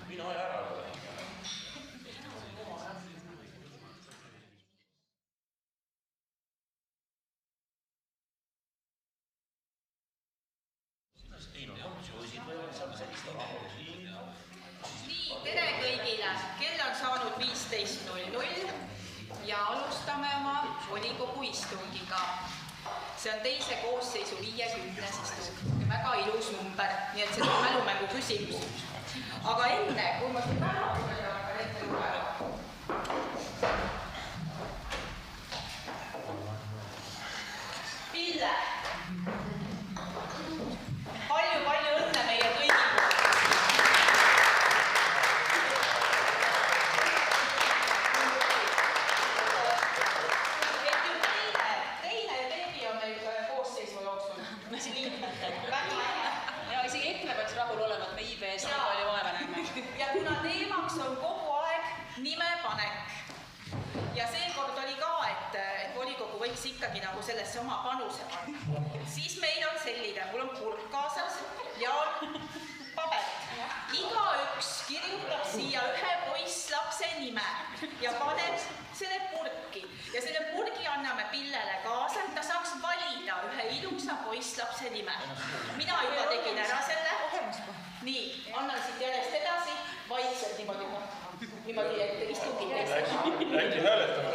Mina ei ära. Nii, tere kõigile! Kell on saanud 15.00 ja alustame oma volikogu istungiga. See on teise koosseisu 50. istung. Väga ilus number, nii et see on mälumängu küsimus. Aga enne, kui ma siin päevakorda hakkan ette lugema. Pille! Palju õnne meie kõigi poolt. Teine veebi on meil koosseisu jooksul. Väga hea. Ja isegi EKRE peaks rahul olema, et me IBS nii palju vaeva näeme. Ja kuna teemaks on kogu aeg nimepanek. Ja seekord oli ka, et volikogu võiks ikkagi nagu sellesse oma panuse panna. Siis meil on selline, mul on purk kaasas ja on paber. Igaüks kirjutab siia ühe poisslapse nime ja paneb selle purki. Ja selle purgi anname Pillele kaasa, et ta saaks valida ühe ilusa poisslapse nime. Mina juba tegin ära selle. Nii, annan siit järjest edasi, vaikselt niimoodi, et istungid teised. Äkki hääletame.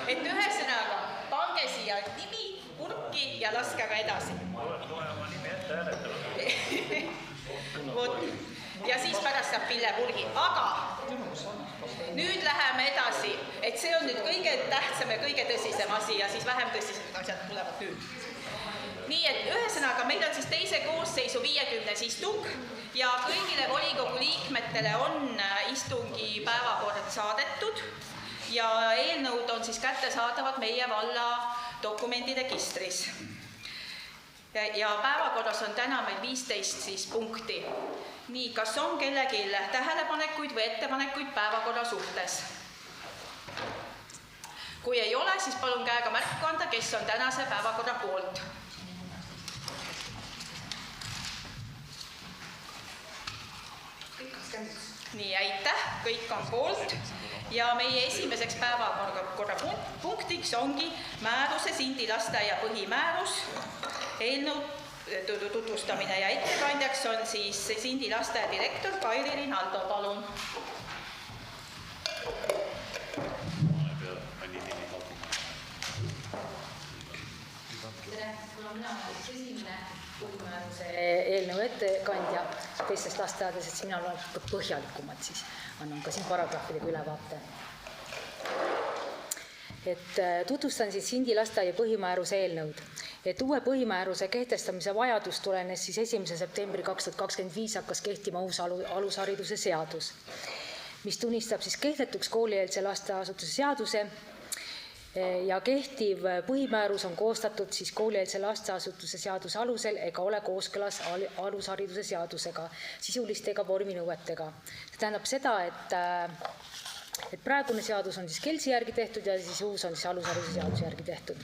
Et ühesõnaga, pange siia nimi, purki ja laske ka edasi. Ja siis pärast saab Pille purgi. Aga nüüd läheme edasi, et see on nüüd kõige tähtsam ja kõige tõsisem asi ja siis vähem tõsised asjad tulevad nüüd. Nii, et ühesõnaga, meil on siis teise koosseisu 50. istung ja kõigile volikogu liikmetele on istungi päevakord saadetud ja eelnõud on siis kättesaadavad meie valla dokumendiregistris. Ja päevakorras on täna meil 15 siis punkti. Nii, kas on kellelgi tähelepanekuid või ettepanekuid päevakorra suhtes? Kui ei ole, siis palun käega märku anda, kes on tänase päevakorra poolt. Nii, aitäh, kõik on poolt ja meie esimeseks päevakorra punktiks ongi määruse Sindi lasteaia põhimäärus, eelnõu tutvustamine ja ettekandjaks on siis Sindi lasteaia direktor Kairi Rinaldo, palun. Tere, kuna mina olen esimene põhimääruse eelnõu ettekandja teistest lasteaedades, et mina olen põhjalikumalt, siis annan ka siin paragrahvidega ülevaate. Et tutvustan siis Sindi lasteaia põhimääruse eelnõud. Et uue põhimääruse kehtestamise vajadus tulenes siis 1. septembri 2025 hakkas kehtima uus alushariduse seadus, mis tunnistab siis kehtetuks koolieelse lasteasutuse seaduse ja kehtiv põhimäärus on koostatud siis koolieelse lasteasutuse seaduse alusel ega ole kooskõlas alushariduse seadusega, sisuliste ega vorminõuetega. See tähendab seda, et praegune seadus on siis KELS-i järgi tehtud ja siis uus on siis alushariduse seaduse järgi tehtud.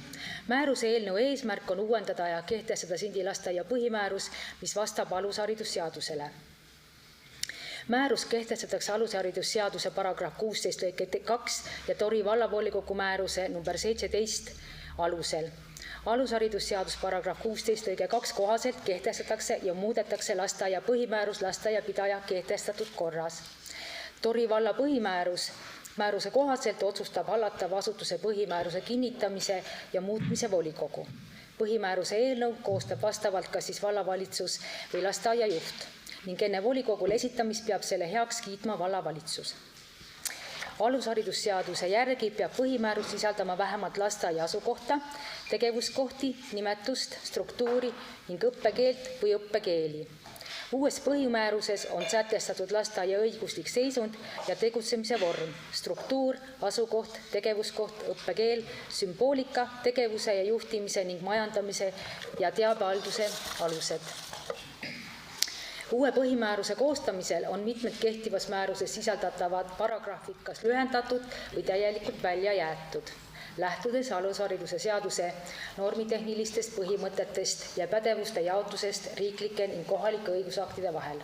Määruse eelnõu eesmärk on uuendada ja kehtestada Sindi lasteaia põhimäärus, mis vastab alusharidusseadusele. Määrus kehtestatakse alusharidusseaduse paragrahv 16 lõike 2 ja Tori vallavolikogu määruse number 17 alusel. Alusharidusseadus paragrahv 16 lõike 2 kohaselt kehtestatakse ja muudetakse lasteaia põhimäärus lasteaiapidaja kehtestatud korras. Tori valla põhimääruse kohaselt otsustab hallatav asutuse põhimääruse kinnitamise ja muutmise volikogu. Põhimääruse eelnõu koostab vastavalt kas siis vallavalitsus või lasteaia juht ning enne volikogule esitamist peab selle heaks kiitma vallavalitsus. Alusharidusseaduse järgi peab põhimäärus sisaldama vähemalt lasteaia asukohta, tegevuskohti, nimetust, struktuuri ning õppekeelt või õppekeeli. Uues põhimääruses on sätestatud lasteaia õiguslik seisund ja tegutsemise vorm, struktuur, asukoht, tegevuskoht, õppekeel, sümboolika, tegevuse ja juhtimise ning majandamise ja teabehalduse alused. Uue põhimääruse koostamisel on mitmed kehtivas määruses sisaldatavad paragrahvid kas lühendatud või täielikult välja jäetud. lähtudes alushariduse seaduse normitehnilistest põhimõtetest ja pädevuste jaotusest riiklike ning kohalike õigusaktide vahel.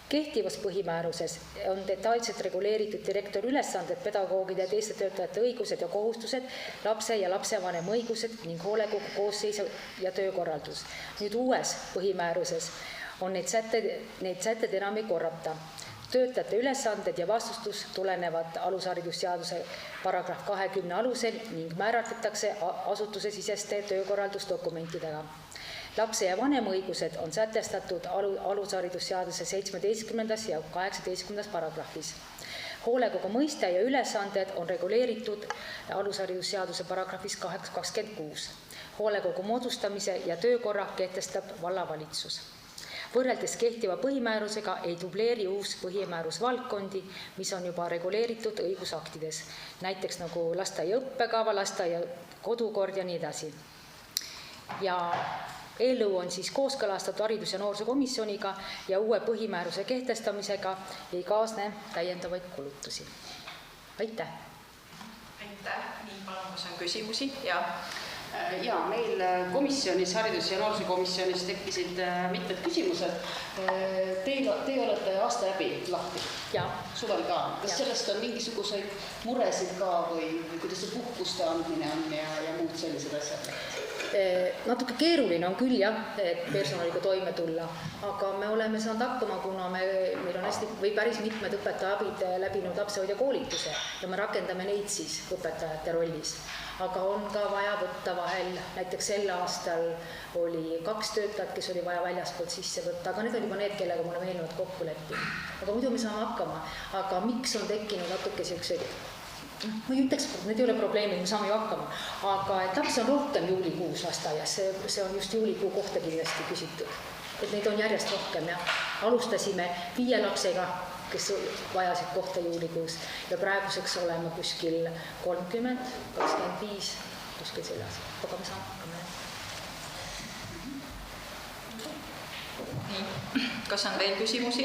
Kehtivas põhimääruses on detailselt reguleeritud direktori ülesanded, pedagoogide ja teiste töötajate õigused ja kohustused, lapse ja lapsevanema õigused ning hoolekogu koosseisu ja töökorraldus. Nüüd uues põhimääruses on neid sätted enam ei korrata. Töötajate ülesanded ja vastustus tulenevad alusharidusseaduse paragrahv 20 alusel ning määratletakse asutusesiseste töökorraldusdokumentidega. Lapse ja vanema õigused on sätestatud alusharidusseaduse 17. ja 18. paragrahvis. Hoolekogu mõiste ja ülesanded on reguleeritud alusharidusseaduse paragrahvis 26. Hoolekogu moodustamise ja töökorra kehtestab vallavalitsus. Võrreldes kehtiva põhimäärusega ei dubleeri uus põhimäärus valdkondi, mis on juba reguleeritud õigusaktides, näiteks nagu lasteaia õppekava, lasteaia kodukord ja nii edasi. Ja eelnõu on siis kooskõlastatud Haridus- ja Noorsookomisjoniga ja uue põhimääruse kehtestamisega ei kaasne täiendavaid kulutusi. Aitäh! Aitäh! Nii, palun, kas on küsimusi? Ja meil komisjonis, Haridus- ja Noorsookomisjonis tekkisid mitmed küsimused. Teie olete aasta läbi lahti, suvel ka. Kas sellest on mingisuguseid muresid ka või kuidas see puhkuste andmine on ja muud sellised asjad? Natuke keeruline on küll et personaliga toime tulla, aga me oleme saanud hakkama, kuna meil on päris mitmed õpetajaabid läbinud lapsehoidja koolituse ja me rakendame neid siis õpetajate rollis. Aga on ka vaja võtta vahel, näiteks sel aastal oli 2 töötajat, kes oli vaja väljaspoolt sisse võtta, aga need oli juba need, kellega me oleme eelnevalt kokku leppinud. Aga muidu me saame hakkama, aga miks on tekkinud natuke sellised, ma ei ütleks, need ei ole probleemid, me saame ju hakkama, aga et lapsi on rohkem juulikuus lasteaias, see on just juulikuu kohta kindlasti küsitud, et neid on järjest rohkem ja alustasime 5 lapsega, kes vajasid kohta juulikuus ja praeguseks oleme kuskil 30, 25, kuskil selles, aga me saame hakkama. Nii, kas on veel küsimusi?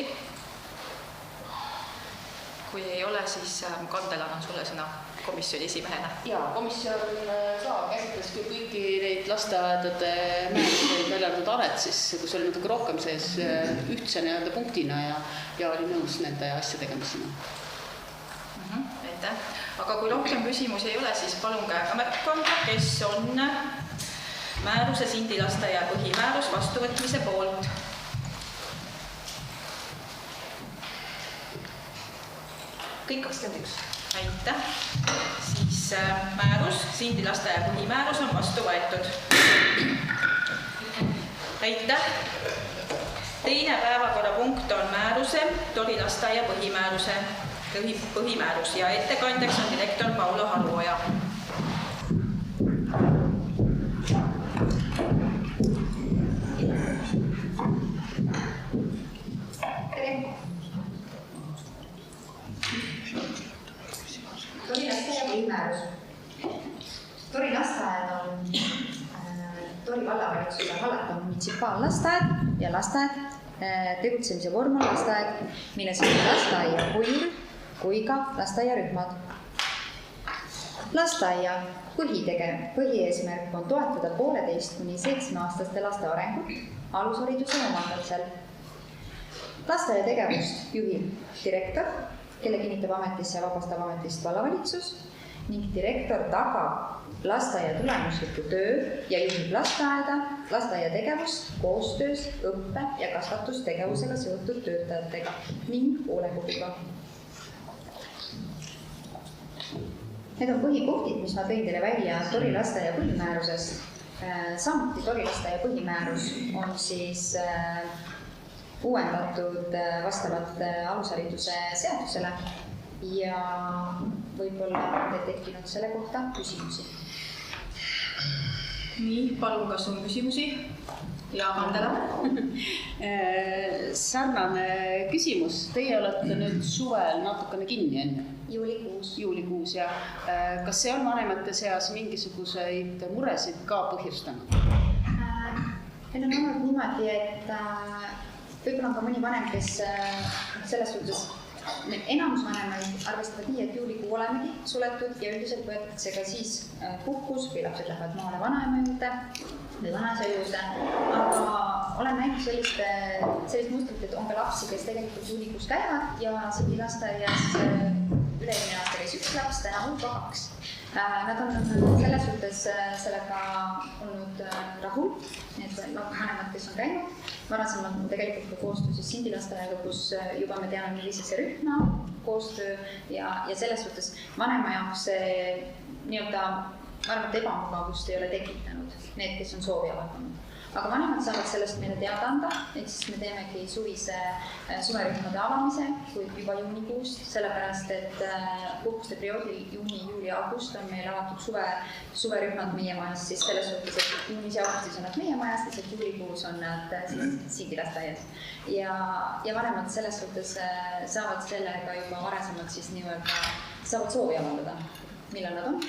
Kui ei ole, siis Kandel annan sulle sõna komisjoni esimehena. Jaa, komisjon ka käsitles küll kõiki neid lasteaedade määruseid välja arvatud Aret, siis kus oli natuke rohkem sees ühtse punktina ja oli nõus nende asjadega, mis siin on. Aitäh. Aga kui rohkem küsimusi ei ole, siis palun käega märku anda, kes on määruse Sindi lasteaia põhimäärus vastuvõtmise poolt. Kõik 21. Aitäh. Siis määrus, Sindi lasteaia põhimäärus on vastu võetud. Aitäh. Teine päevakorrapunkt on määruse, Tori lasteaia põhimäärus ja ettekandjaks on direktor Paulo Haruoja. Tori lasteaed on Tori vallavalitsuse hallatav munitsipaallasteaed ja lasteaed tegutsemise vorm on lasteaed, milles on lasteaia huvirühm kui ka lasteaiarühmad. Lasteaia põhieesmärk on toetada 1,5–7-aastaste laste arengut alushariduse omandamisel. Lasteaia tegevust juhib direktor, kelle kinnitab ametisse ja vabastab ametist vallavalitsus ning direktor tagab lasteaia tulemusliku töö ja juhib lasteaia tegevust koostöös õppe- ja kasvatustegevusega seotud töötajatega ning hoolekoguga. Need on põhipunktid, mis ma tõin teile välja Tori lasteaia põhimääruses. Samuti Tori lasteaia põhimäärus on siis uuendatud vastavalt alushariduse seadusele ja võib-olla on teil tekkinud selle kohta küsimusi. Nii, palun, kas on küsimusi? Ja Mandela? Sarnane küsimus. Teie olete nüüd suvel natukene kinni enne? Juulikuus ja kas see on vanemate seas mingisuguseid muresid ka põhjustanud? Meil on olnud niimoodi, et võib-olla on ka mõni vanem, kes selles suhtes enamus vanemaid arvestavad nii, et juulikuu olemegi suletud ja üldiselt võetakse ka siis puhkus või lapsed lähevad maale vanaema juurde või vanaisa juurde, aga olen näinud sellist mustrit, et on ka lapsi, kes tegelikult juulikuus käivad ja Sindi lasteaias üle-eelmine aasta käis 1 laps, täna juba 2. Nad on selles suhtes sellega olnud rahul, need vanemad, kes on käinud. Varasemalt on tegelikult ka koostöö siis Sindi lasteaega, kus juba me teame, millisesse rühma koostöö ja selles suhtes vanema jaoks nii-öelda arvata ebamugavust ei ole tekitanud, need, kes on soovi avaldanud. Aga vanemad saavad sellest meile teada anda, ehk siis me teemegi suverühmade avamise juba juunikuust, sellepärast et puhkuste perioodil juuni, juuli, august on meil avatud suverühmad meie majas, siis selles suhtes, et juunis ja augustis on nad meie majas, lihtsalt juulikuus on nad Sindi lasteaias. Ja vanemad selles suhtes saavad sellega juba varasemalt siis nii-öelda saavad soovi avaldada, millal nad on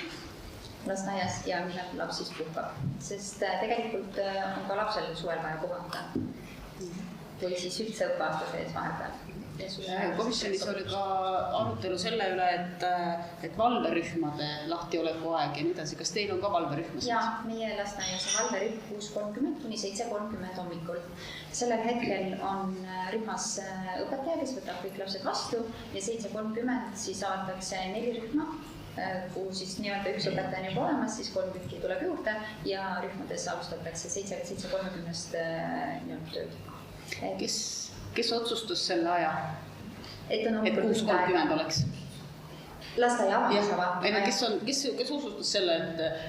lasteaias ja millal laps siis puhkab. Sest tegelikult on ka lapsel suvel vaja puhata või siis üldse õppeaasta sees vahepeal. Komisjonis oli ka arutelu selle üle, et valverühmade lahtioleku aeg ja nii edasi. Kas teil on ka valverühmasid? Jaa, meie lasteaias on valverühm 6.30 kuni 7.30 hommikul. Sellel hetkel on rühmas õpetaja, kes võtab kõik lapsed vastu ja 7.30 siis avatakse 4 rühma, kuhu siis nii-öelda 1 õpetaja on juba olemas, siis 3 tükki tuleb juurde ja rühmades alustatakse 7.30 tööd. Kes otsustas selle aja? Et 6.30 oleks? Lasteaia avamisava. Kes otsustas selle,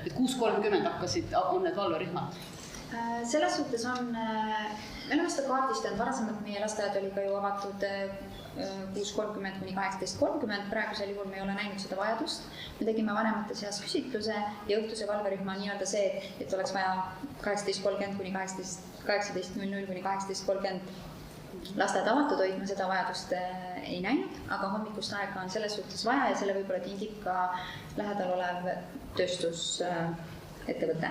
et 6.30 on need valverühmad? Selles suhtes on, me oleme seda kaardistanud, varasemalt meie lasteaed oli ka ju avatud 6.30 kuni 18.30, praegusel juhul me ei ole näinud seda vajadust. Me tegime vanemate seas küsitluse ja õhtuse valverühma nii-öelda see, et oleks vaja 18.30 kuni 18.00 kuni 18.30 lasteaed avatud hoidma, seda vajadust ei näinud, aga hommikust aega on selles suhtes vaja ja selle võib-olla tingib ka lähedal olev tööstusettevõte.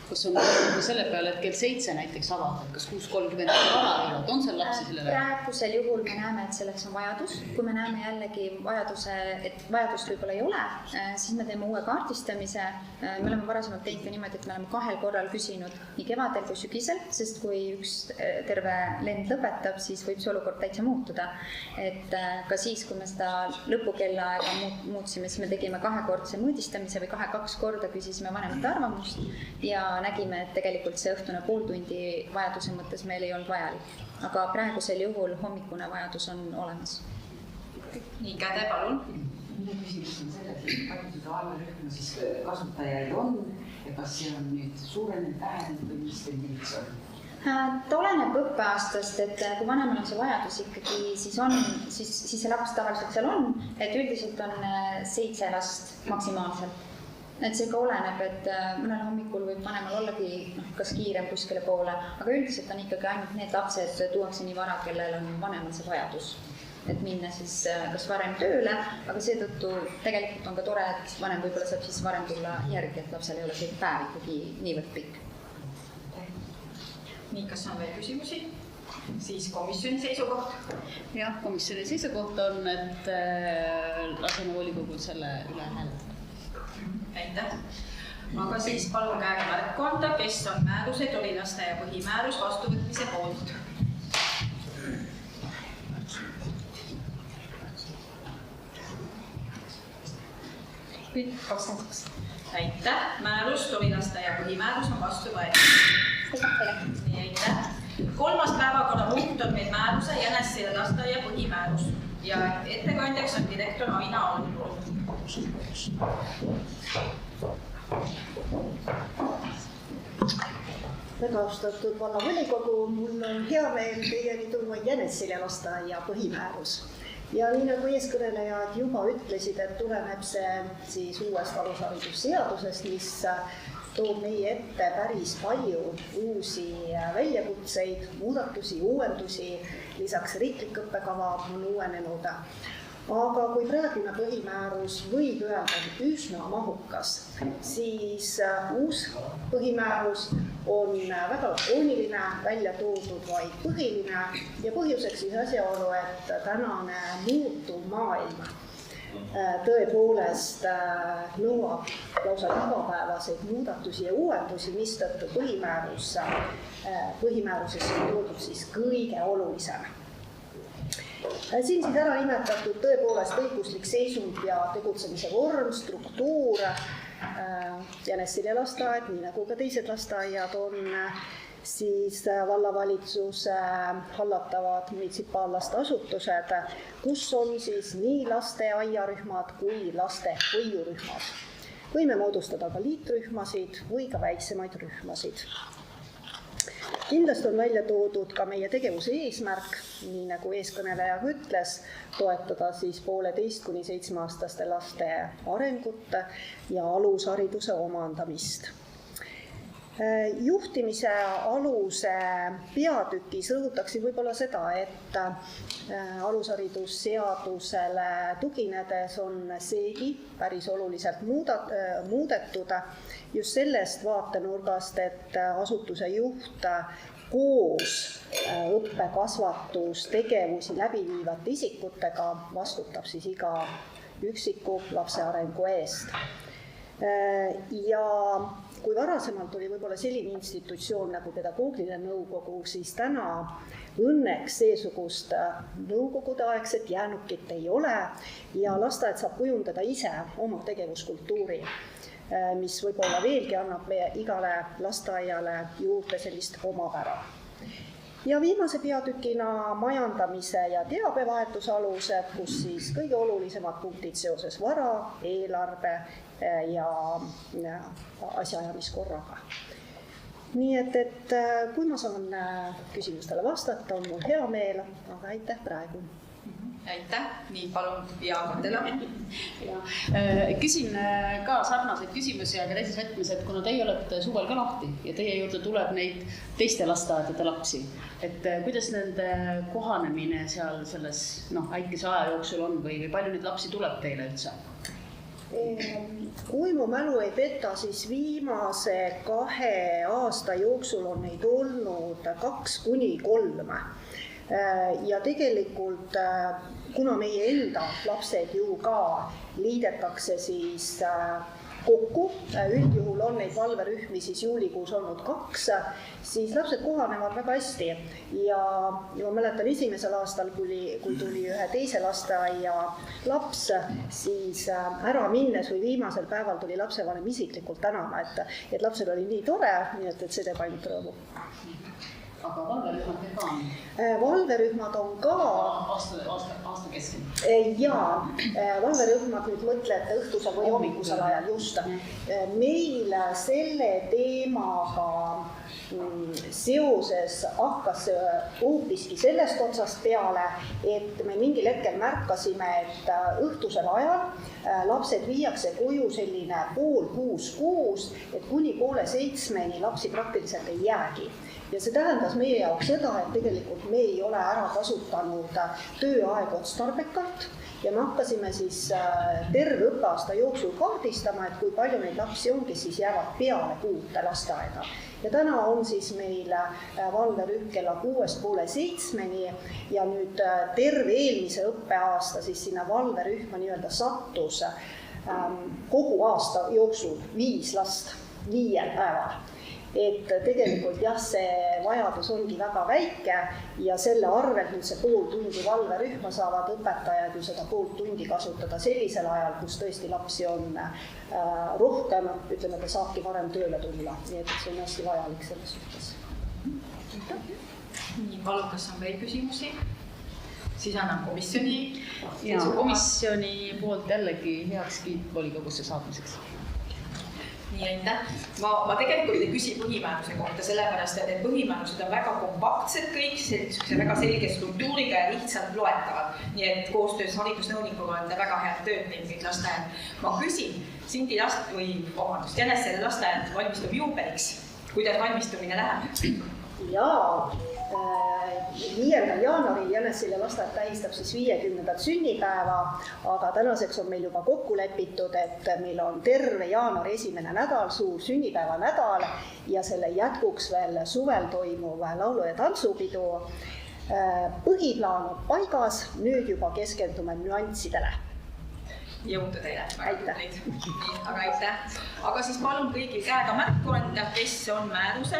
Kas on selle peale, et kell 7 näiteks avada, kas 6.30 on seal lapsi sellele? Praegusel juhul me näeme, et selleks on vajadus. Kui me näeme jällegi et vajadust võib-olla ei ole, siis me teeme uue kaardistamise. Me oleme varasemalt teinud ka niimoodi, et me oleme 2 korral küsinud nii kevadel kui sügisel, sest kui üks terve lend lõpetab, siis võib see olukord täitsa muutuda. Et ka siis, kui me seda lõpukellaaega muutsime, siis me tegime 2-kordse mõõdistamise või 2 korda küsisime vanemate arvamust ja nägime, et tegelikult see õhtune pool tundi vajaduse mõttes meil ei olnud vajalik. Aga praegusel juhul hommikune vajadus on olemas. Nii, Käde, palun. Minu küsimus on selles, et palju seda valverühma siis kasutajaid on ja kas see on nüüd suurenenud, vähenenud või mis teil üldse on? Ta oleneb õppeaastast, et kui vanemal on see vajadus ikkagi, siis see laps tavaliselt seal on, et üldiselt on 7 last maksimaalselt. Et see ka oleneb, et mõnel hommikul võib vanemal ollagi kas kiirem kuskile poole, aga üldiselt on ikkagi ainult need lapsed tuuakse nii vara, kellel on vanemal see vajadus, et minna siis kas varem tööle, aga seetõttu tegelikult on ka tore, et vanem võib-olla saab siis varem tulla järgi, et lapsel ei ole see päev ikkagi niivõrd pikk. Nii, kas on veel küsimusi? Siis komisjoni seisukoht? Jah, komisjoni seisukoht on, et laseme volikogul selle üle hääletada. Aitäh. Aga siis palun käega märku anda, kes on määruse Tolilasteaia põhimäärus vastuvõtmise poolt. Kõik 22. Aitäh. Määrus Tolilasteaia põhimäärus on vastu võetud. Nii, aitäh. 3. päevakorrapunkt on meil määruse Jänessile lasteaia põhimäärus ja ettekandjaks on direktor Aina Almru. Väga austatud vallavolikogu, mul on hea meel teieni tuua Jänessile lasteaia põhimäärus. Ja nii nagu eeskõnelejad juba ütlesid, et tuleneb see siis uuest alusharidusseadusest, mis toob meie ette päris palju uusi väljakutseid, muudatusi, uuendusi, lisaks riiklik õppekava on uuenenud. aga kui praegune põhimäärus võib öelda üsna mahukas, siis uus põhimäärus on väga lakooniline, välja toodud vaid põhiline ja põhjuseks siis asjaolu, et tänane muutuv maailm tõepoolest nõuab lausa igapäevaseid muudatusi ja uuendusi, mistõttu põhimääruses on toodud siis kõige olulisem. Siin siis ära nimetatud tõepoolest õiguslik seisund ja tegutsemise vorm, struktuur, Jänessil ja lasteaed, nii nagu ka teised lasteaiad on siis vallavalitsuse hallatavad munitsipaallasteasutused, kus on siis nii lasteaiarühmad kui laste hoiurühmad. Võime moodustada ka liitrühmasid või ka väiksemaid rühmasid. Kindlasti on välja toodud ka meie tegevuse eesmärk, nii nagu eeskõneleja ütles, toetada siis 1,5–7-aastaste laste arengut ja alushariduse omandamist. Juhtimise aluse peatükis rõhutaksin võib-olla seda, et alusharidusseadusele tuginedes on seegi päris oluliselt muudetud just sellest vaatenurgast, et asutuse juht koos õppekasvatustegevusi läbi viivate isikutega vastutab siis iga üksiku lapse arengu eest. Ja kui varasemalt oli võib-olla selline institutsioon nagu pedagoogiline nõukogu, siis täna õnneks seesugust nõukogudeaegset jäänukit ei ole ja lasteaed saab kujundada ise oma tegevuskultuuri, mis võib-olla veelgi annab igale lasteaiale juurde sellist omapära. Ja viimase peatükina majandamise ja teabevahetuse alused, kus siis kõige olulisemad punktid seoses vara, eelarve ja asjaajamiskorraga. Nii et kui ma saan küsimustele vastata, on mul hea meel, aga aitäh praegu. Aitäh, nii palun Jaakotele. Küsin ka sarnaseid küsimusi, aga teises võtmes, et kuna teie olete suvel ka lahti ja teie juurde tuleb neid teiste lasteaedade lapsi, et kuidas nende kohanemine seal selles väikese aja jooksul on või palju neid lapsi tuleb teile üldse? Kui mu mälu ei peta, siis viimase 2 aasta jooksul on neid olnud 2–3. Ja tegelikult, kuna meie enda lapsed ju ka liidetakse siis kokku, üldjuhul on neid valverühmi siis juulikuus olnud 2, siis lapsed kohanevad väga hästi ja ma mäletan esimesel aastal, kui tuli ühe teise lasteaia laps, siis ära minnes või viimasel päeval tuli lapsevanem isiklikult tänama, et lapsel oli nii tore, nii et see teeb ainult rõõmu. Aga valverühmad ka on? Valverühmad on ka... Aasta keskel? Jaa, valverühmad nüüd mõtlete õhtusel või hommikusel ajal, just. Meil selle teemaga seoses hakkas hoopiski sellest otsast peale, et me mingil hetkel märkasime, et õhtusel ajal lapsed viiakse koju selline 5–6, et kuni 6:30 lapsi praktiliselt ei jäägi. Ja see tähendas meie jaoks seda, et tegelikult me ei ole ära kasutanud tööaeg otstarbekalt ja me hakkasime siis terve õppeaasta jooksul kaardistama, et kui palju neid lapsi on, kes siis jäävad peale 6 lasteaeda. Ja täna on siis meil valverühm kella 6:30 ja nüüd terve eelmise õppeaasta siis sinna valverühma nii-öelda sattus kogu aasta jooksul 5 last 5 päeval. Et tegelikult jah, see vajadus ongi väga väike ja selle arvelt nüüd see pool tundi valverühma saavad õpetajad ju seda pool tundi kasutada sellisel ajal, kus tõesti lapsi on rohkem, ütleme, ta saabki varem tööle tulla, nii et see on hästi vajalik selles suhtes. Nii, palun, kas on veel küsimusi? Siis annan komisjoni. Ja komisjoni poolt jällegi heakskiit volikogusse saatmiseks. Nii, aitäh. Ma tegelikult ei küsi põhimääruse kohta, sellepärast, et need põhimäärused on väga kompaktsed kõik, see väga selge struktuuriga ja lihtsalt loetavad. Nii et koostöös haridusnõunikuga on väga head tööd teinud kõik lasteaed. Ma küsin, Sindi Jänessele lasteaed valmistub juubeliks. Kuidas valmistumine läheb? Jaa, 5. jaanuaril Jännesilla lasteaed tähistab siis 50. sünnipäeva, aga tänaseks on meil juba kokku lepitud, et meil on terve jaanuari esimene nädal, suur sünnipäevanädal ja selle jätkuks veel suvel toimuv laulu- ja tantsupidu. Põhiplaan on paigas, nüüd juba keskendume nüanssidele. Jõudu teile. Aitäh. Aga aitäh. Aga siis palun kõigil käega märku anda, kes on määruse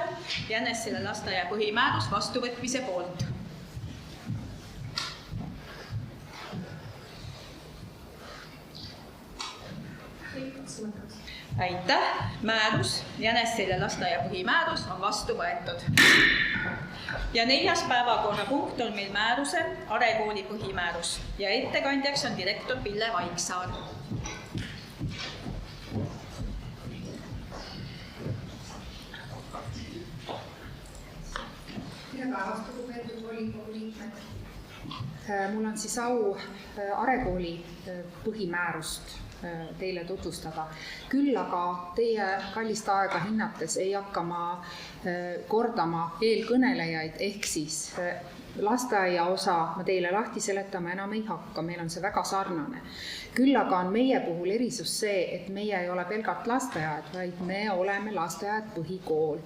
Jännesilla lasteaia põhimäärus vastuvõtmise poolt. Aitäh. Määrus, Jännesilla lasteaia põhimäärus on vastu võetud. Ja 4. päevakorrapunkt on meil määruse Arekooli põhimäärus ja ettekandjaks on direktor Pille Vaiksaar. Tere päevast, lugupeetud volikogu liikmed. Mul on siis au Arekooli põhimäärust teile tutvustada. Küll aga teie kallist aega hinnates ei hakka ma kordama eelkõnelejaid, ehk siis lasteaia osa ma teile lahti seletama enam ei hakka, meil on see väga sarnane. Küll aga on meie puhul erisus see, et meie ei ole pelgalt lasteaed, vaid me oleme lasteaed põhikool.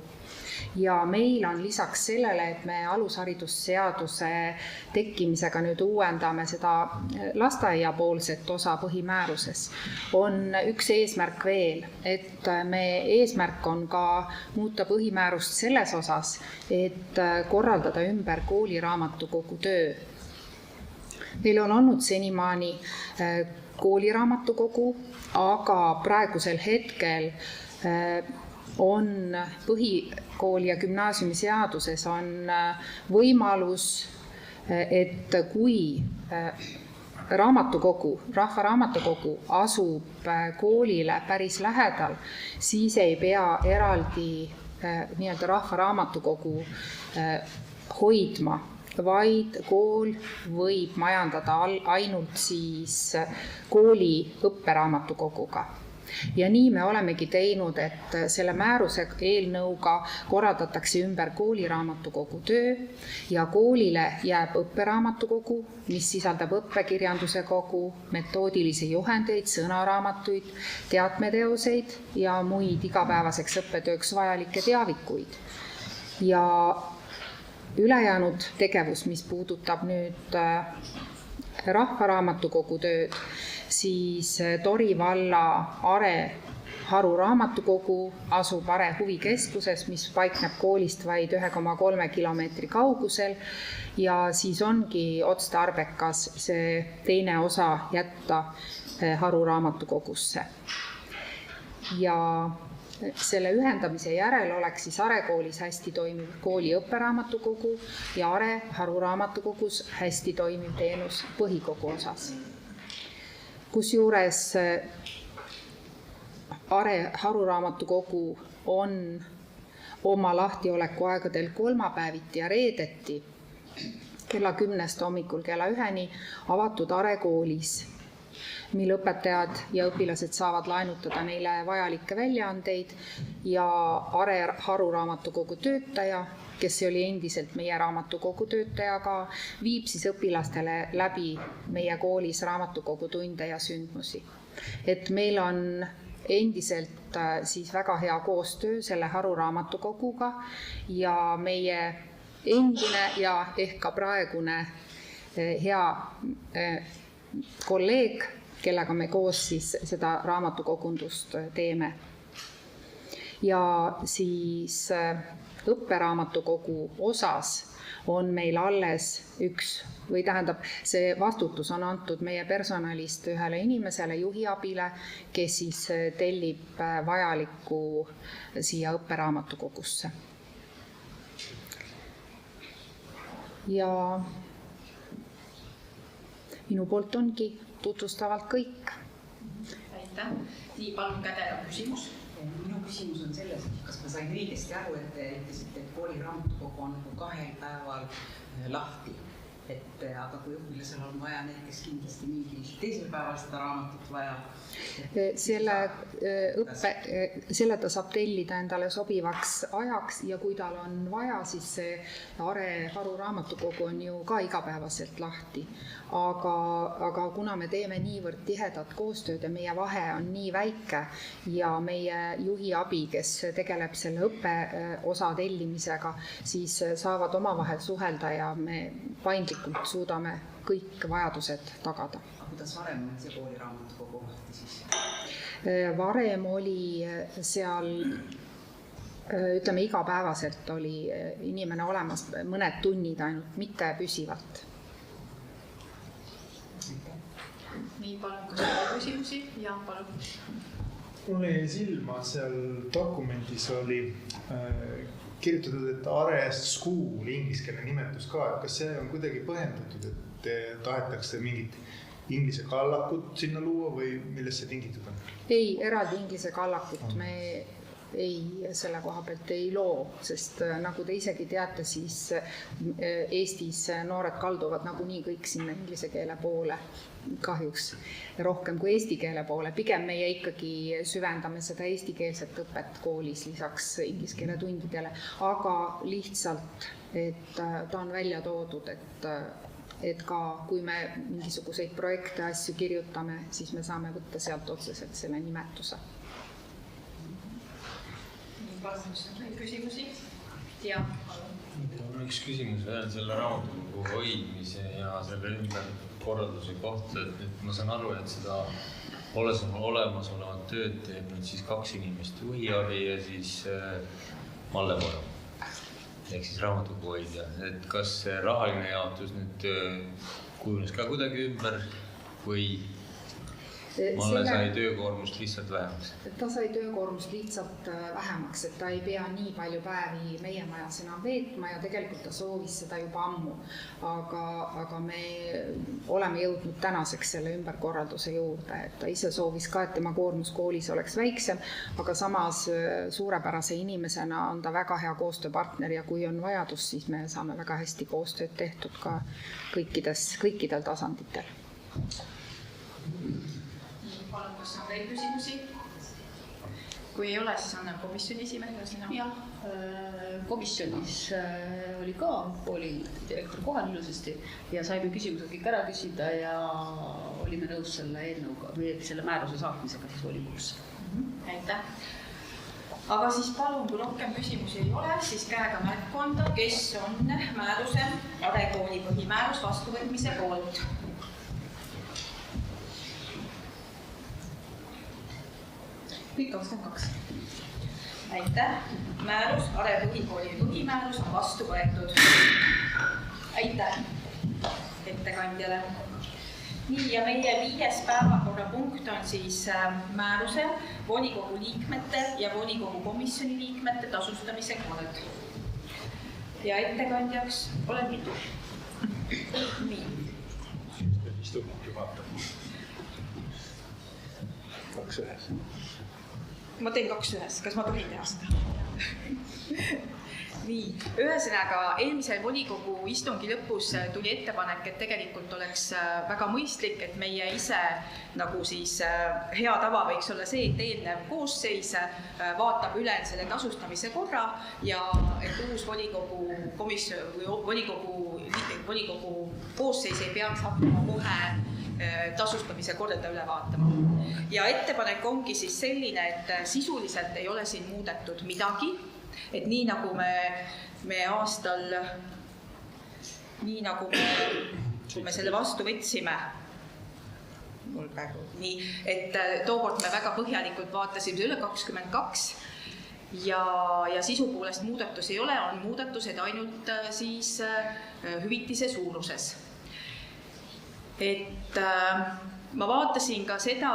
Ja meil on lisaks sellele, et me alusharidusseaduse tekkimisega nüüd uuendame seda lasteaiapoolset osa põhimääruses, on üks eesmärk veel, et me eesmärk on ka muuta põhimäärust selles osas, et korraldada ümber kooliraamatukogu töö. Meil on olnud senimaani kooliraamatukogu, aga praegusel hetkel on põhikooli ja gümnaasiumi seaduses on võimalus, et kui rahvaraamatukogu asub koolile päris lähedal, siis ei pea eraldi nii-öelda rahvaraamatukogu hoidma, vaid kool võib majandada ainult siis kooli õpperaamatukoguga. Ja nii me olemegi teinud, et selle määruse eelnõuga korraldatakse ümber kooliraamatukogu töö ja koolile jääb õpperaamatukogu, mis sisaldab õppekirjanduse kogu, metoodilisi juhendeid, sõnaraamatuid, teatmeteoseid ja muid igapäevaseks õppetööks vajalikke teavikuid. Ja ülejäänud tegevus, mis puudutab nüüd rahvaraamatukogu tööd, siis Tori valla Are haruraamatukogu asub Are huvikeskuses, mis paikneb koolist vaid 1,3 kilomeetri kaugusel ja siis ongi otstarbekas see teine osa jätta haruraamatukogusse. Ja selle ühendamise järel oleks siis Arekoolis hästi toimiv kooli õpperaamatukogu ja Are haruraamatukogus hästi toimiv teenus põhikogu osas. Kusjuures Are haruraamatukogu on oma lahtioleku aegadel kolmapäeviti ja reedeti kella 10 hommikul kella 1 avatud Arekoolis, mil õpetajad ja õpilased saavad laenutada neile vajalikke väljaandeid ja Are haruraamatukogu töötaja, kes oli endiselt meie raamatukogu töötajaga, viib siis õpilastele läbi meie koolis raamatukogu tunde ja sündmusi. Et meil on endiselt siis väga hea koostöö selle haruraamatukoguga ja meie endine ja ehk ka praegune hea kolleeg, kellega me koos siis seda raamatukogundust teeme. Ja siis õpperaamatukogu osas on meil alles see vastutus on antud meie personalist ühele inimesele, juhiabile, kes siis tellib vajalikku siia õpperaamatukogusse. Ja minu poolt ongi tutvustavalt kõik. Aitäh. Nii, palun kädega küsimus. Minu küsimus on selles, kas ma sain õigesti aru, et te ütlesite, et kooliraamatukogu on 2 päeval lahti. aga kui õpilasel on vaja näiteks kindlasti mingil teisel päeval seda raamatut vaja. Selle ta saab tellida endale sobivaks ajaks ja kui tal on vaja, siis see Are Haru raamatukogu on ju ka igapäevaselt lahti. Aga kuna me teeme niivõrd tihedat koostööd ja meie vahe on nii väike ja meie juhi abi, kes tegeleb selle õppeosa tellimisega, siis saavad omavahel suhelda ja me paindlikult suudame kõik vajadused tagada. Kuidas varem on see kooliraamatukogu lahti siis? Varem oli seal, ütleme igapäevaselt oli inimene olemas mõned tunnid ainult, mitte püsivalt. Nii, palun, kas on küsimusi? Ja, palun. Mul jäi silma, seal dokumendis oli kirjutatud, et Are School ingliskeelne nimetus ka, et kas see on kuidagi põhjendatud, et tahetakse mingit inglise kallakut sinna luua või millest see tingitud on? Ei, eraldi inglise kallakut me selle koha pealt ei loo, sest nagu te isegi teate, siis Eestis noored kalduvad nagunii kõik sinna inglise keele poole kahjuks rohkem kui eesti keele poole. Pigem meie ikkagi süvendame seda eestikeelset õpet koolis lisaks inglise keele tundidele, aga lihtsalt, et ta on välja toodud, et ka kui me mingisuguseid projekte asju kirjutame, siis me saame võtta sealt otseselt selle nimetuse. Palun, küsimusi? Ja, palun. Üks küsimus veel selle raamatukogu hoidmise ja selle ümberkorralduse kohta, et ma saan aru, et seda olemasolevat tööd teeb nüüd siis 2 inimest, juhiabi ja siis Malle Moru, ehk siis raamatukogu hoidja. Et kas see rahaline jaotus nüüd kujunes ka kuidagi ümber või Malle sai töökoormust lihtsalt vähemaks? Ta sai töökoormust lihtsalt vähemaks, et ta ei pea nii palju päevi meie majas enam veetma ja tegelikult ta soovis seda juba ammu. Aga me oleme jõudnud tänaseks selle ümberkorralduse juurde, et ta ise soovis ka, et tema koormus koolis oleks väiksem, aga samas suurepärase inimesena on ta väga hea koostööpartner ja kui on vajadus, siis me saame väga hästi koostööd tehtud ka kõikidel tasanditel. Palun, kas on veel küsimusi? Kui ei ole, siis annan komisjoni esimehele sõna. Jah, komisjonis oli ka direktor kohal ilusasti ja saime küsimused kõik ära küsida ja olime nõus selle eelnõuga, selle määruse saatmisega siis volikogusse. Aitäh. Aga siis palun, kui rohkem küsimusi ei ole, siis käega märku anda, kes on määruse Are kooli põhimäärus vastuvõtmise poolt. Kõik 22. Aitäh. Määrus, Are põhikooli põhimäärus on vastu võetud. Aitäh ettekandjale. Nii, ja meie 5. päevakorrapunkt on siis määruse volikogu liikmete ja volikogu komisjoni liikmete tasustamise kord. Ja ettekandjaks olen mina. Nii. Istungi juhataja. 2 ühes. Ma teen 2 ühes, kas ma tohin teha seda? Nii, ühesõnaga eelmisel volikogu istungi lõpus tuli ettepanek, et tegelikult oleks väga mõistlik, et meie ise nagu siis hea tava võiks olla see, et eelnev koosseis vaatab üle selle tasustamise korra ja et uus volikogu koosseis ei peaks hakkama kohe tasustamise korda üle vaatama. Ja ettepanek ongi siis selline, et sisuliselt ei ole siin muudetud midagi, et nii nagu me aastal, nii nagu me selle vastu võtsime, nii, et tookord me väga põhjalikult vaatasime üle 22 ja sisu poolest muudatusi ei ole, on muudatused ainult siis hüvitise suuruses. Et ma vaatasin ka seda,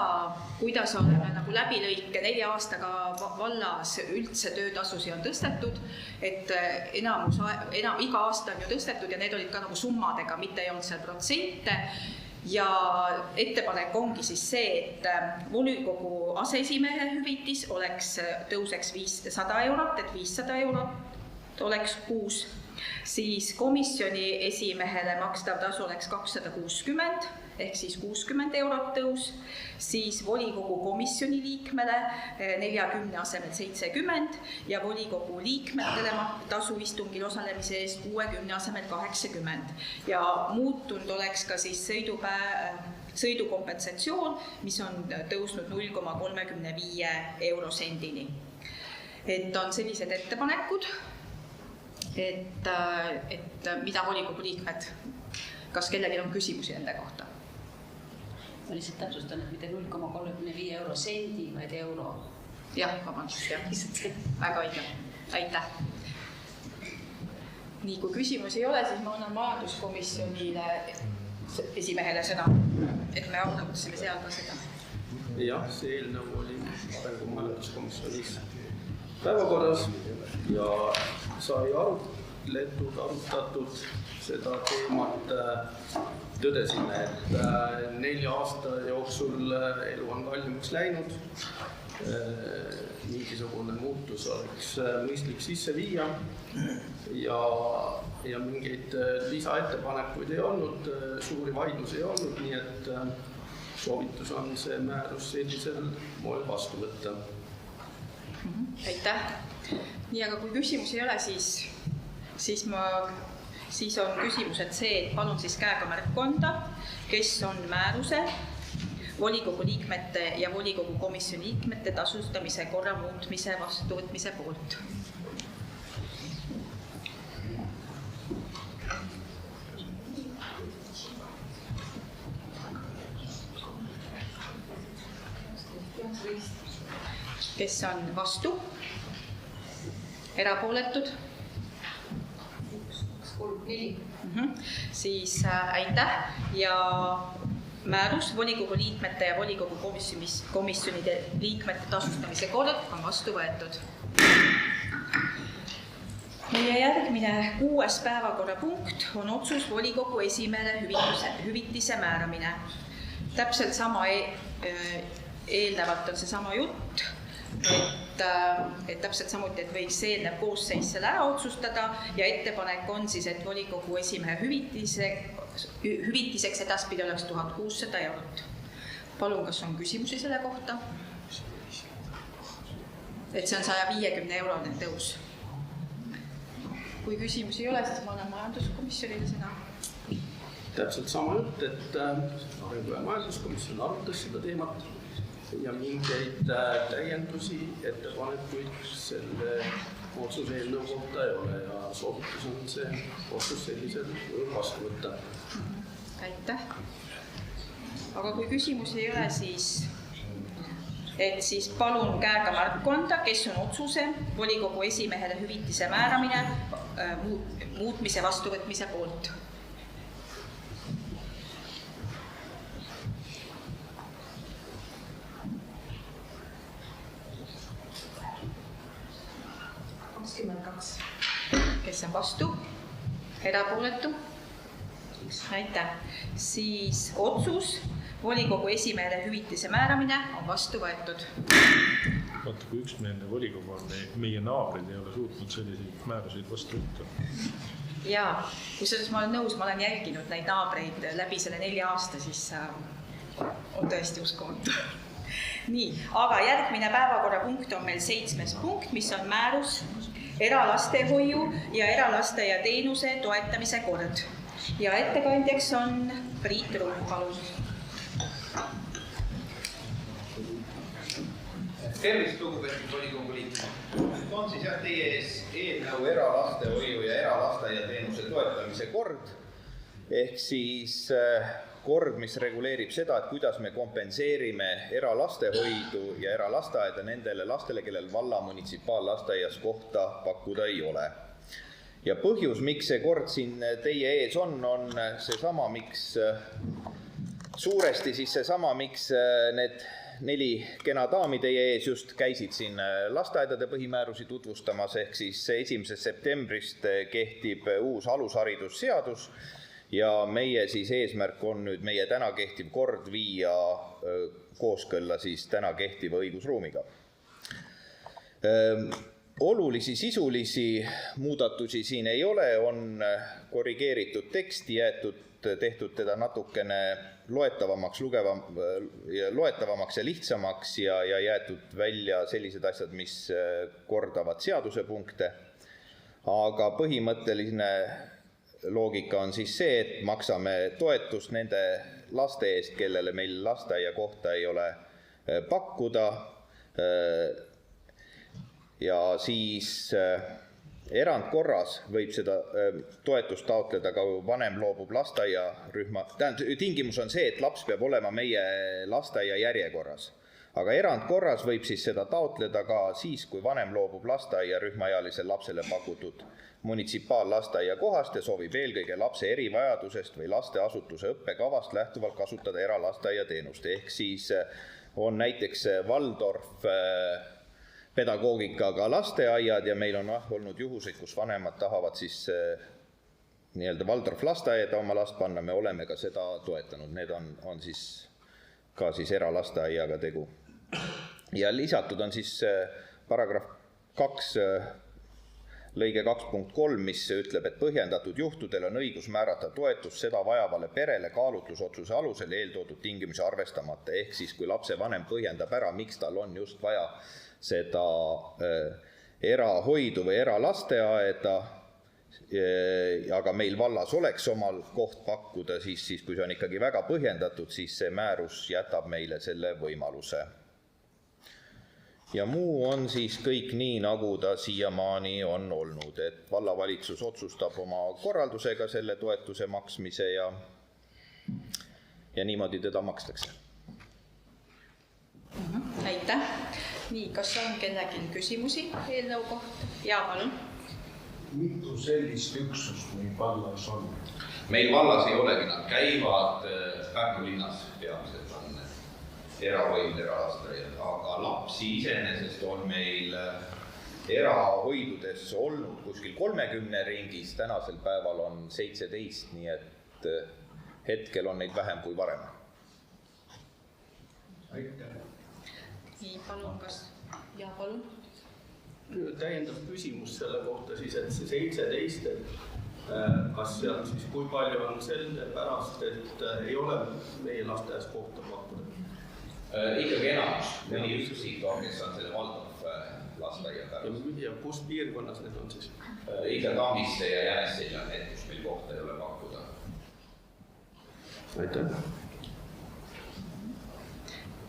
kuidas oleme nagu läbilõike 4 aastaga vallas üldse töötasusi on tõstetud, et iga aasta on ju tõstetud ja need olid ka nagu summadega, mitte ei olnud seal protsente. Ja ettepanek ongi siis see, et volikogu aseesimehe hüvitis tõuseks 500 eurot, et 500 eurot oleks 6, siis komisjoni esimehele makstav tasu oleks 260 ehk siis 60 eurot tõus, siis volikogu komisjoni liikmele 40 asemel 70 ja volikogu liikmetele tasu istungil osalemise eest 60 asemel 80 ja muutunud oleks ka siis sõidukompensatsioon, mis on tõusnud 0,35 eurosendini. Et on sellised ettepanekud, et mida volikogu liikmed, kas kellelgi on küsimusi enda kohta? Ma lihtsalt täpsustan, et mitte 0,35 eurosendi, vaid euro. Jah, vabandust, jah. Väga õige. Aitäh. Nii, kui küsimusi ei ole, siis ma annan majanduskomisjonile esimehele sõna, et me arutasime seal ka seda. Jah, see eelnõu oli arengu majanduskomisjonis päevakorras ja sai arutatud seda teemat. Tõdesime, et 4 aasta jooksul elu on kallimaks läinud. Mingisugune muutus oleks mõistlik sisse viia ja mingeid lisaettepanekuid ei olnud, suuri vaidlusi ei olnud, nii et soovitus on see määrus sellisel moel vastu võtta. Aitäh. Nii, aga kui küsimusi ei ole, siis on küsimused see, et palun siis käega märku anda, kes on määruse, volikogu liikmete ja volikogu komisjoni liikmete tasustamise korra muutmise vastuvõtmise poolt. Kes on vastu? Erapooletud? 4. Siis aitäh ja määrus volikogu liikmete ja volikogu komisjonide liikmete tasustamise kord on vastu võetud. Meie järgmine 6. päevakorrapunkt on otsus volikogu esimehele hüvitise määramine. Täpselt sama eelnevalt on see sama jutt, et täpselt samuti, et võiks eelnev koosseis selle ära otsustada ja ettepanek on siis, et volikogu esimehe hüvitiseks edaspidi oleks 1600 eurot. Palun, kas on küsimusi selle kohta? Et see on 150 eurone tõus. Kui küsimusi ei ole, siis ma annan majanduskomisjonile sõna. Täpselt sama jutt, et arengu- ja majanduskomisjon arutas seda teemat ja mingeid täiendusi, ettepanekuid selle otsuse eelnõu kohta ei ole ja soovitus on see otsus sellisel vastu võtta. Aitäh. Aga kui küsimusi ei ole, siis palun käega märku anda, kes on otsuse volikogu esimehele hüvitise määramine muutmise vastuvõtmise poolt. Kes on vastu? Erapooletu? Aitäh. Siis otsus volikogu esimehele hüvitise määramine on vastu võetud. Vaata, kui üksmeelne volikogu on, meie naabrid ei ole suutnud selliseid määruseid vastu võtta. Jaa, kusjuures ma olen nõus, ma olen jälginud neid naabreid läbi selle 4 aasta, siis on tõesti uskumatu. Nii, aga järgmine päevakorrapunkt on meil 7. punkt, mis on määrus eralastehoiu ja eralasteaiateenuse toetamise kord. Ja ettekandjaks on Priit Ruum, palun. Tervist, lugupeetud volikogu liikmed. On siis teie ees eelnõu eralastehoiu ja eralasteaiateenuse toetamise kord. Ehk siis kord, mis reguleerib seda, et kuidas me kompenseerime eralastehoidu ja eralasteaeda nendele lastele, kellel valla munitsipaallasteaias kohta pakkuda ei ole. Ja põhjus, miks see kord siin teie ees on seesama, suuresti siis seesama, miks need 4 kena daami teie ees just käisid siin lasteaedade põhimäärusi tutvustamas, ehk siis 1. septembrist kehtib uus alusharidusseadus ja meie siis eesmärk on nüüd meie täna kehtiv kord viia kooskõlla siis täna kehtiva õigusruumiga. olulisi sisulisi muudatusi siin ei ole, on korrigeeritud teksti, tehtud teda natukene loetavamaks ja lihtsamaks ja jäetud välja sellised asjad, mis kordavad seadusepunkte. Aga põhimõtteline loogika on siis see, et maksame toetust nende laste eest, kellele meil lasteaia kohta ei ole pakkuda. Ja siis erandkorras võib seda toetust taotleda ka vanem loobub lasteaiarühma. Tingimus on see, et laps peab olema meie lasteaia järjekorras. Aga erandkorras võib siis seda taotleda ka siis, kui vanem loobub lasteaiarühmaealisele lapsele pakutud munitsipaallasteaia kohast ja soovib eelkõige lapse erivajadusest või lasteasutuse õppekavast lähtuvalt kasutada eralasteaia teenust. Ehk siis on näiteks Waldorf pedagoogikaga lasteaiad ja meil on olnud juhuseid, kus vanemad tahavad siis nii-öelda Waldorf lasteaeda oma last panna, me oleme ka seda toetanud. Need on siis ka siis eralasteaiaga tegu. Ja lisatud on siis paragrahv 2 lõige 2.3, mis ütleb, et põhjendatud juhtudel on õigus määrata toetus seda vajavale perele kaalutlusotsuse alusel eeltoodud tingimusi arvestamata. Ehk siis, kui lapse vanem põhjendab ära, miks tal on just vaja seda erahoidu või eralasteaeda, aga meil vallas oleks omal koht pakkuda, siis kui see on ikkagi väga põhjendatud, siis see määrus jätab meile selle võimaluse. Ja muu on siis kõik nii, nagu ta siiamaani on olnud, et vallavalitsus otsustab oma korraldusega selle toetuse maksmise ja niimoodi teda makstakse. Aitäh. Nii, kas on kellelgi küsimusi eelnõu kohta? Jaa, palun. Mitu sellist üksust meil vallas on? Meil vallas ei olegi, nad käivad Pärnu linnas peamiselt on erahoid, eralasteaiad, aga lapsi iseenesest on meil erahoidudes olnud kuskil 30 ringis, tänasel päeval on 17, nii et hetkel on neid vähem kui varem. Aitäh. Nii, palun, kas? Jaa, palun. Täiendav küsimus selle kohta siis, et see 17, kas sealt siis kui palju on selle pärast, et ei ole meie lasteaias kohta pakkuda? Ikkagi enamus, mõni üksik on, kes on selle Waldorf lasteaia pärast. Ja kus piirkonnas need on siis? Ikka Tammiste ja Jänessil on need, kus meil kohta ei ole pakkuda. Aitäh.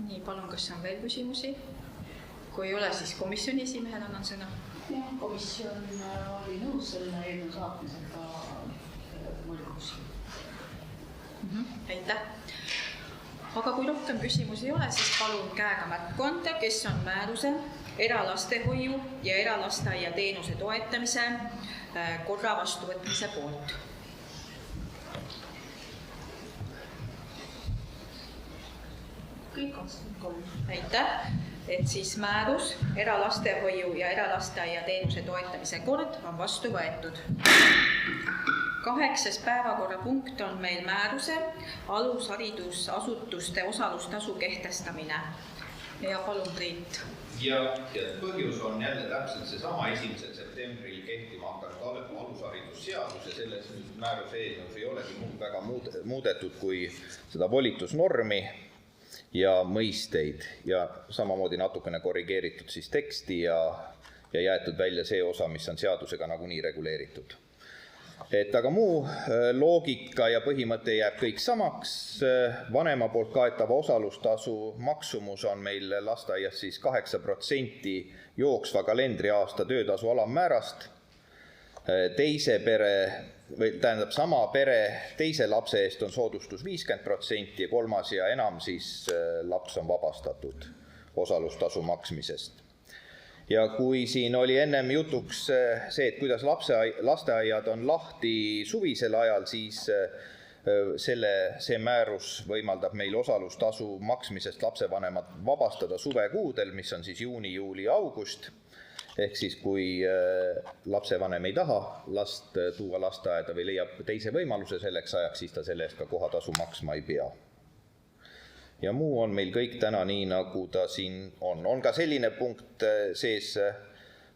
Nii, palun, kas on veel küsimusi? Kui ei ole, siis komisjoni esimehel annan sõna. Jah, komisjon oli nõus selle eelnõu saatmisega volikogusse. Aitäh. Aga kui rohkem küsimusi ei ole, siis palun käega märku anda, kes on määruse eralastehoiu ja eralasteaia teenuse toetamise korra vastuvõtmise poolt. Kõik 23. Aitäh. Et siis määrus, eralastehoiu ja eralasteaia teenuse toetamise kord on vastu võetud. 8. päevakorrapunkt on meil määruse alusharidusasutuste osalustasu kehtestamine. Ja palun, Priit. Ja põhjus on jälle täpselt seesama 1. septembril kehtima hakanud alusharidusseadus ja selles määruse eelnõus ei olegi väga muudetud kui seda volitusnormi ja mõisteid ja samamoodi natukene korrigeeritud siis teksti ja jäetud välja see osa, mis on seadusega nagunii reguleeritud. Aga muu loogika ja põhimõte jääb kõik samaks. Vanema poolt kaetava osalustasu maksumus on meil lasteaias siis 8% jooksva kalendriaasta töötasu alammäärast. Sama pere teise lapse eest on soodustus 50% ja kolmas ja enam siis laps on vabastatud osalustasu maksmisest. Ja kui siin oli ennem jutuks see, et kuidas lasteaiad on lahti suvisel ajal, siis see määrus võimaldab meil osalustasu maksmisest lapsevanemad vabastada suvekuudel, mis on siis juuni, juuli, august. Ehk siis kui lapsevanem ei taha last tuua lasteaeda või leiab teise võimaluse selleks ajaks, siis ta selle eest ka kohatasu maksma ei pea. Ja muu on meil kõik täna nii, nagu ta siin on. On ka selline punkt sees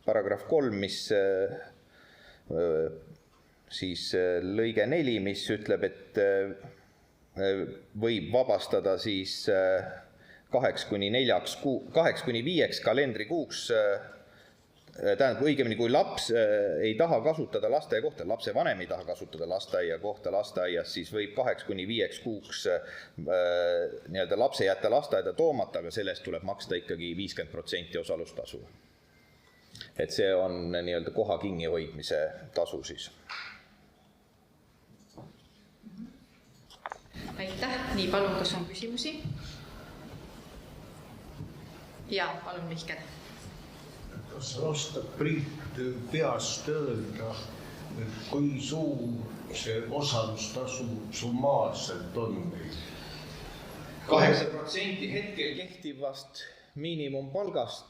paragrahv 3, mis siis lõige 4, mis ütleb, et võib vabastada siis 2-5 kalendrikuuks, tähendab õigemini, kui laps ei taha kasutada lasteaiakohta, lapse vanem ei taha kasutada lasteaiakohta lasteaias, siis võib 2-5 kuuks nii-öelda lapse jätta lasteaeda toomata, aga sellest tuleb maksta ikkagi 50% osalustasu. Et see on nii-öelda koha kinnihoidmise tasu siis. Aitäh. Nii, palun, kas on küsimusi? Jaa, palun, Mihkel. Kas oskab Priit peast öelda, kui suur see osalustasu summaarselt on? 8% hetkel kehtivast miinimumpalgast.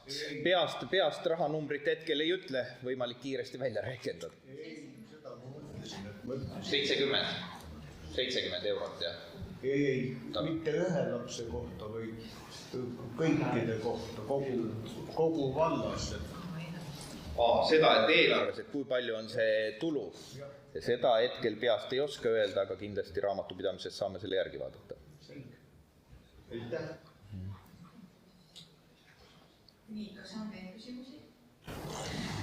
Peast rahanumbrit hetkel ei ütle, võimalik kiiresti välja rehkendada. 70 eurot, jah? Ei, mitte ühe lapse kohta, või kõikide kohta, kogu vallas. Seda, et eelarves, et kui palju on see tulu, seda hetkel peast ei oska öelda, aga kindlasti raamatupidamises saame selle järgi vaadata. Aitäh. Nii, kas on veel küsimusi?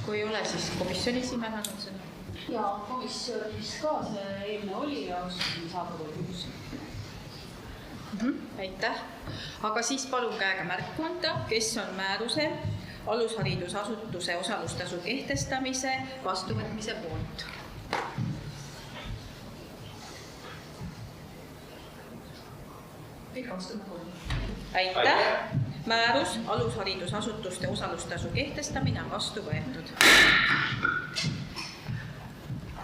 Kui ei ole, siis komisjoni esimehe annab sõna. Ja komisjonis ka see eelnõu oli ja saab küsimus. Aitäh. Aga siis palun käega märku anda, kes on määruse alusharidusasutuse osalustasu kehtestamise vastuvõtmise poolt. Aitäh. Määrus alusharidusasutuste osalustasu kehtestamine on vastu võetud.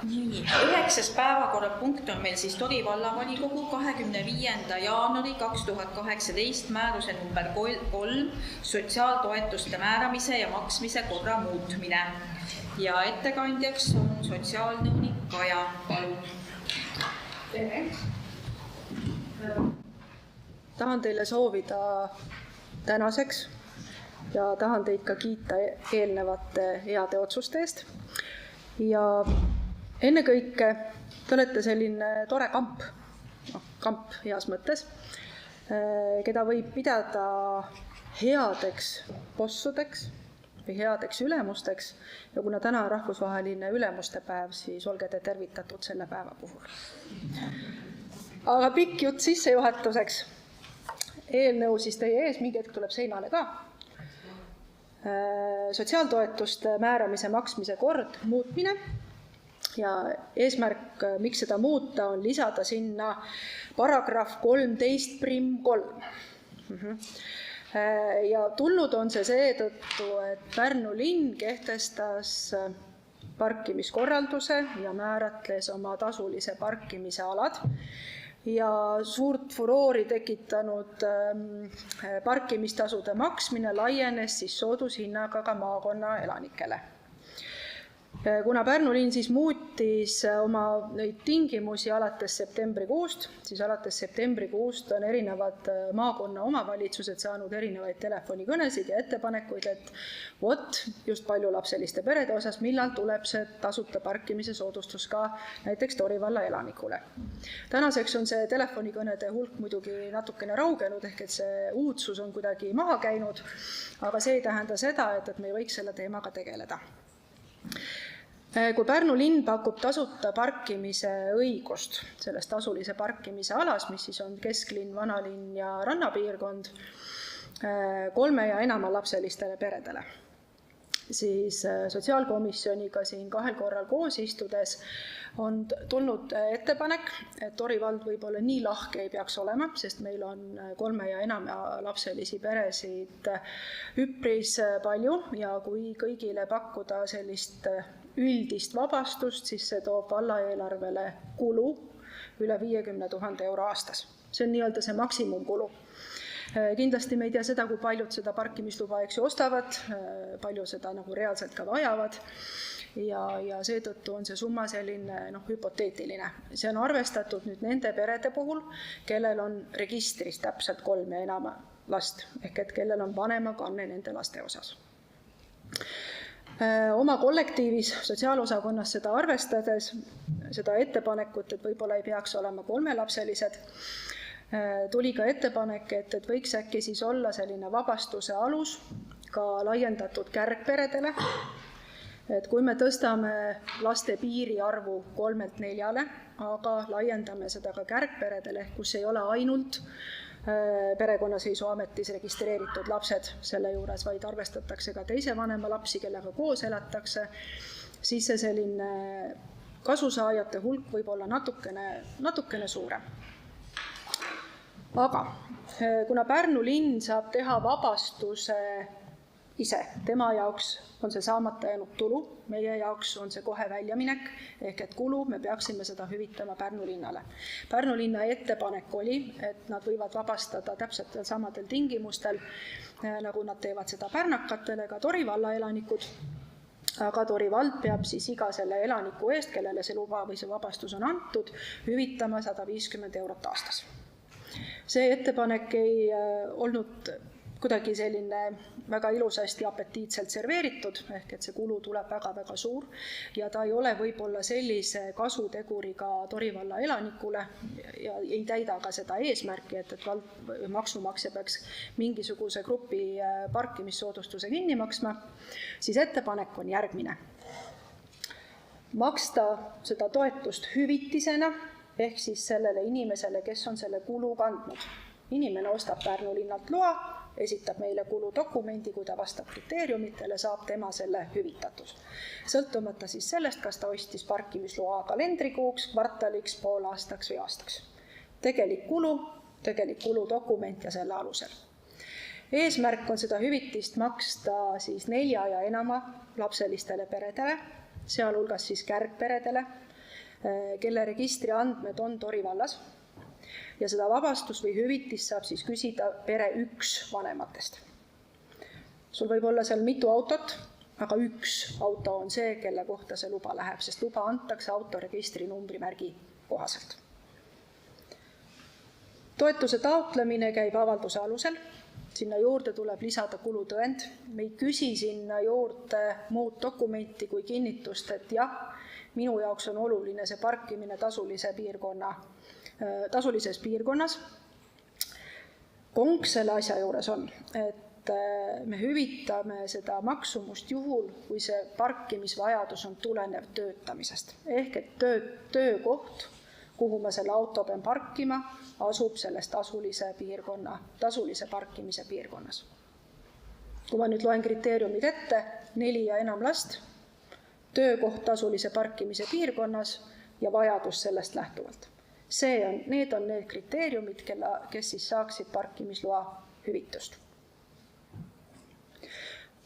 Nii, 9. päevakorrapunkt on meil siis Tori vallavolikogu 25. jaanuari 2018 määruse number 3 sotsiaaltoetuste määramise ja maksmise korra muutmine. Ja ettekandjaks on sotsiaalnõunik Kaja. Palun. Tere. Tahan teile soovida tänaseks ja tahan teid ka kiita eelnevate heade otsuste eest. Ja ennekõike te olete selline tore kamp, kamp heas mõttes, keda võib pidada headeks bossudeks või headeks ülemusteks. Ja kuna täna on rahvusvaheline ülemuste päev, siis olge te tervitatud selle päeva puhul. Aga pikk jutt sissejuhatuseks. Eelnõu siis teie ees, mingi hetk tuleb seinale ka. Sotsiaaltoetuste määramise maksmise kord muutmine. Ja eesmärk, miks seda muuta, on lisada sinna paragrahv 13.3. Ja tulnud on see seetõttu, et Pärnu linn kehtestas parkimiskorralduse ja määratles oma tasulise parkimise alad. Ja suurt furoori tekitanud parkimistasude maksmine laienes siis soodushinnaga ka maakonna elanikele. Kuna Pärnu linn siis muutis oma neid tingimusi alates septembrikuust, siis alates septembrikuust on erinevad maakonna omavalitsused saanud erinevaid telefonikõnesid ja ettepanekuid, et just paljulapseliste perede osas, millal tuleb see tasuta parkimise soodustus ka näiteks Tori valla elanikule. Tänaseks on see telefonikõnede hulk muidugi natukene raugenud, ehk et see uudsus on kuidagi maha käinud, aga see ei tähenda seda, et me ei võiks selle teemaga tegeleda. Kui Pärnu linn pakub tasuta parkimise õigust selles tasulise parkimise alas, mis siis on kesklinn, vanalinn ja rannapiirkond 3 ja enama lapselistele peredele, siis sotsiaalkomisjoniga siin 2 korral koos istudes on tulnud ettepanek, et Tori vald võib-olla nii lahke ei peaks olema, sest meil on 3 ja enama lapselisi peresid üpris palju ja kui kõigile pakkuda sellist üldist vabastust, siis see toob vallaeelarvele kulu üle 50 000 euro aastas. See on nii-öelda see maksimumkulu. Kindlasti me ei tea seda, kui paljud seda parkimisluba ostavad, palju seda nagu reaalselt ka vajavad ja seetõttu on see summa selline hüpoteetiline. See on arvestatud nüüd nende perede puhul, kellel on registris täpselt 3 ja enama last, ehk et kellel on vanema kanne nende laste osas. Oma kollektiivis sotsiaalosakonnas seda arvestades, seda ettepanekut, et võib-olla ei peaks olema 3-lapselised, tuli ka ettepanek, et võiks äkki siis olla selline vabastuse alus ka laiendatud kärgperedele, et kui me tõstame laste piiriarvu 3-lt 4-le, aga laiendame seda ka kärgperedele, kus ei ole ainult perekonnaseisuametis registreeritud lapsed selle juures, vaid arvestatakse ka teise vanema lapsi, kellega koos elatakse, siis see selline kasusaajate hulk võib olla natukene suurem. Aga kuna Pärnu linn saab teha vabastuse ise, tema jaoks on see saamata jäänud tulu, meie jaoks on see kohe väljaminek, ehk et kulu me peaksime seda hüvitama Pärnu linnale. Pärnu linna ettepanek oli, et nad võivad vabastada täpselt samadel tingimustel, nagu nad teevad seda pärnakatele, ka Tori valla elanikud, aga Tori vald peab siis iga selle elaniku eest, kellele see luba või see vabastus on antud, hüvitama 150 € aastas. See ettepanek ei olnud kuidagi selline väga ilusasti apetiitselt serveeritud, ehk et see kulu tuleb väga-väga suur ja ta ei ole võib-olla sellise kasuteguriga Tori valla elanikule ja ei täida ka seda eesmärki, et maksumaksja peaks mingisuguse grupi parkimissoodustuse kinni maksma, siis ettepanek on järgmine. Maksta seda toetust hüvitisena, ehk siis sellele inimesele, kes on selle kulu kandnud. Inimene ostab Pärnu linnalt loa, esitab meile kuludokumendi, kui ta vastab kriteeriumitele, saab tema selle hüvitatud. Sõltumata siis sellest, kas ta ostis parkimisloa kalendrikuuks, kvartaliks, poolaastaks või aastaks. Tegelik kuludokument ja selle alusel. Eesmärk on seda hüvitist maksta siis 4 ja enama lapselistele peredele, sealhulgas siis kärgperedele, kelle registri andmed on Tori vallas. Ja seda vabastus või hüvitist saab siis küsida pere 1 vanematest. Sul võib olla seal mitu autot, aga 1 auto on see, kelle kohta see luba läheb, sest luba antakse autoregistri numbrimärgi kohaselt. Toetuse taotlemine käib avalduse alusel, sinna juurde tuleb lisada kulutõend, me ei küsi sinna juurde muud dokumenti kui kinnitust, et jah, minu jaoks on oluline see parkimine tasulises piirkonnas. Konks selle asja juures on, et me hüvitame seda maksumust juhul, kui see parkimisvajadus on tulenev töötamisest. Ehk et töökoht, kuhu ma selle auto pean parkima, asub selles tasulise parkimise piirkonnas. Kui ma nüüd loen kriteeriumid ette, 4 ja enam last, töökoht tasulise parkimise piirkonnas ja vajadus sellest lähtuvalt. Need on need kriteeriumid, kes siis saaksid parkimisloa hüvitust.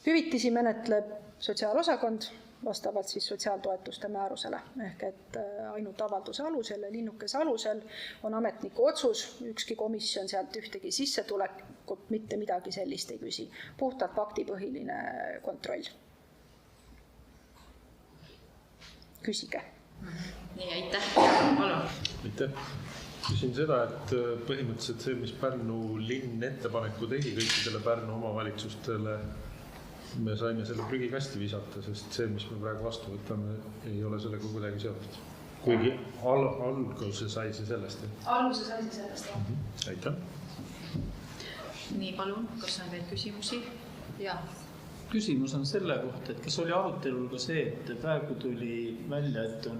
Hüvitisi menetleb sotsiaalosakond vastavalt siis sotsiaaltoetuste määrusele, ehk et ainult avalduse alusel ja linnukese alusel on ametniku otsus, ükski komisjon sealt ühtegi sissetulekut, mitte midagi sellist ei küsi. Puhtalt faktipõhiline kontroll. Küsige. Nii, aitäh. Palun. Aitäh. Küsin seda, et põhimõtteliselt see, mis Pärnu linn ettepaneku tegi kõikidele Pärnu omavalitsustele, me saime selle prügikasti visata, sest see, mis me praegu vastu võtame, ei ole sellega kuidagi seotud. Kuigi alguse sai see sellest. Alguse sai see sellest, jah. Aitäh. Nii, palun, kas on veel küsimusi? Jah. Küsimus on selle kohta, et kas oli arutelul ka see, et praegu tuli välja, et on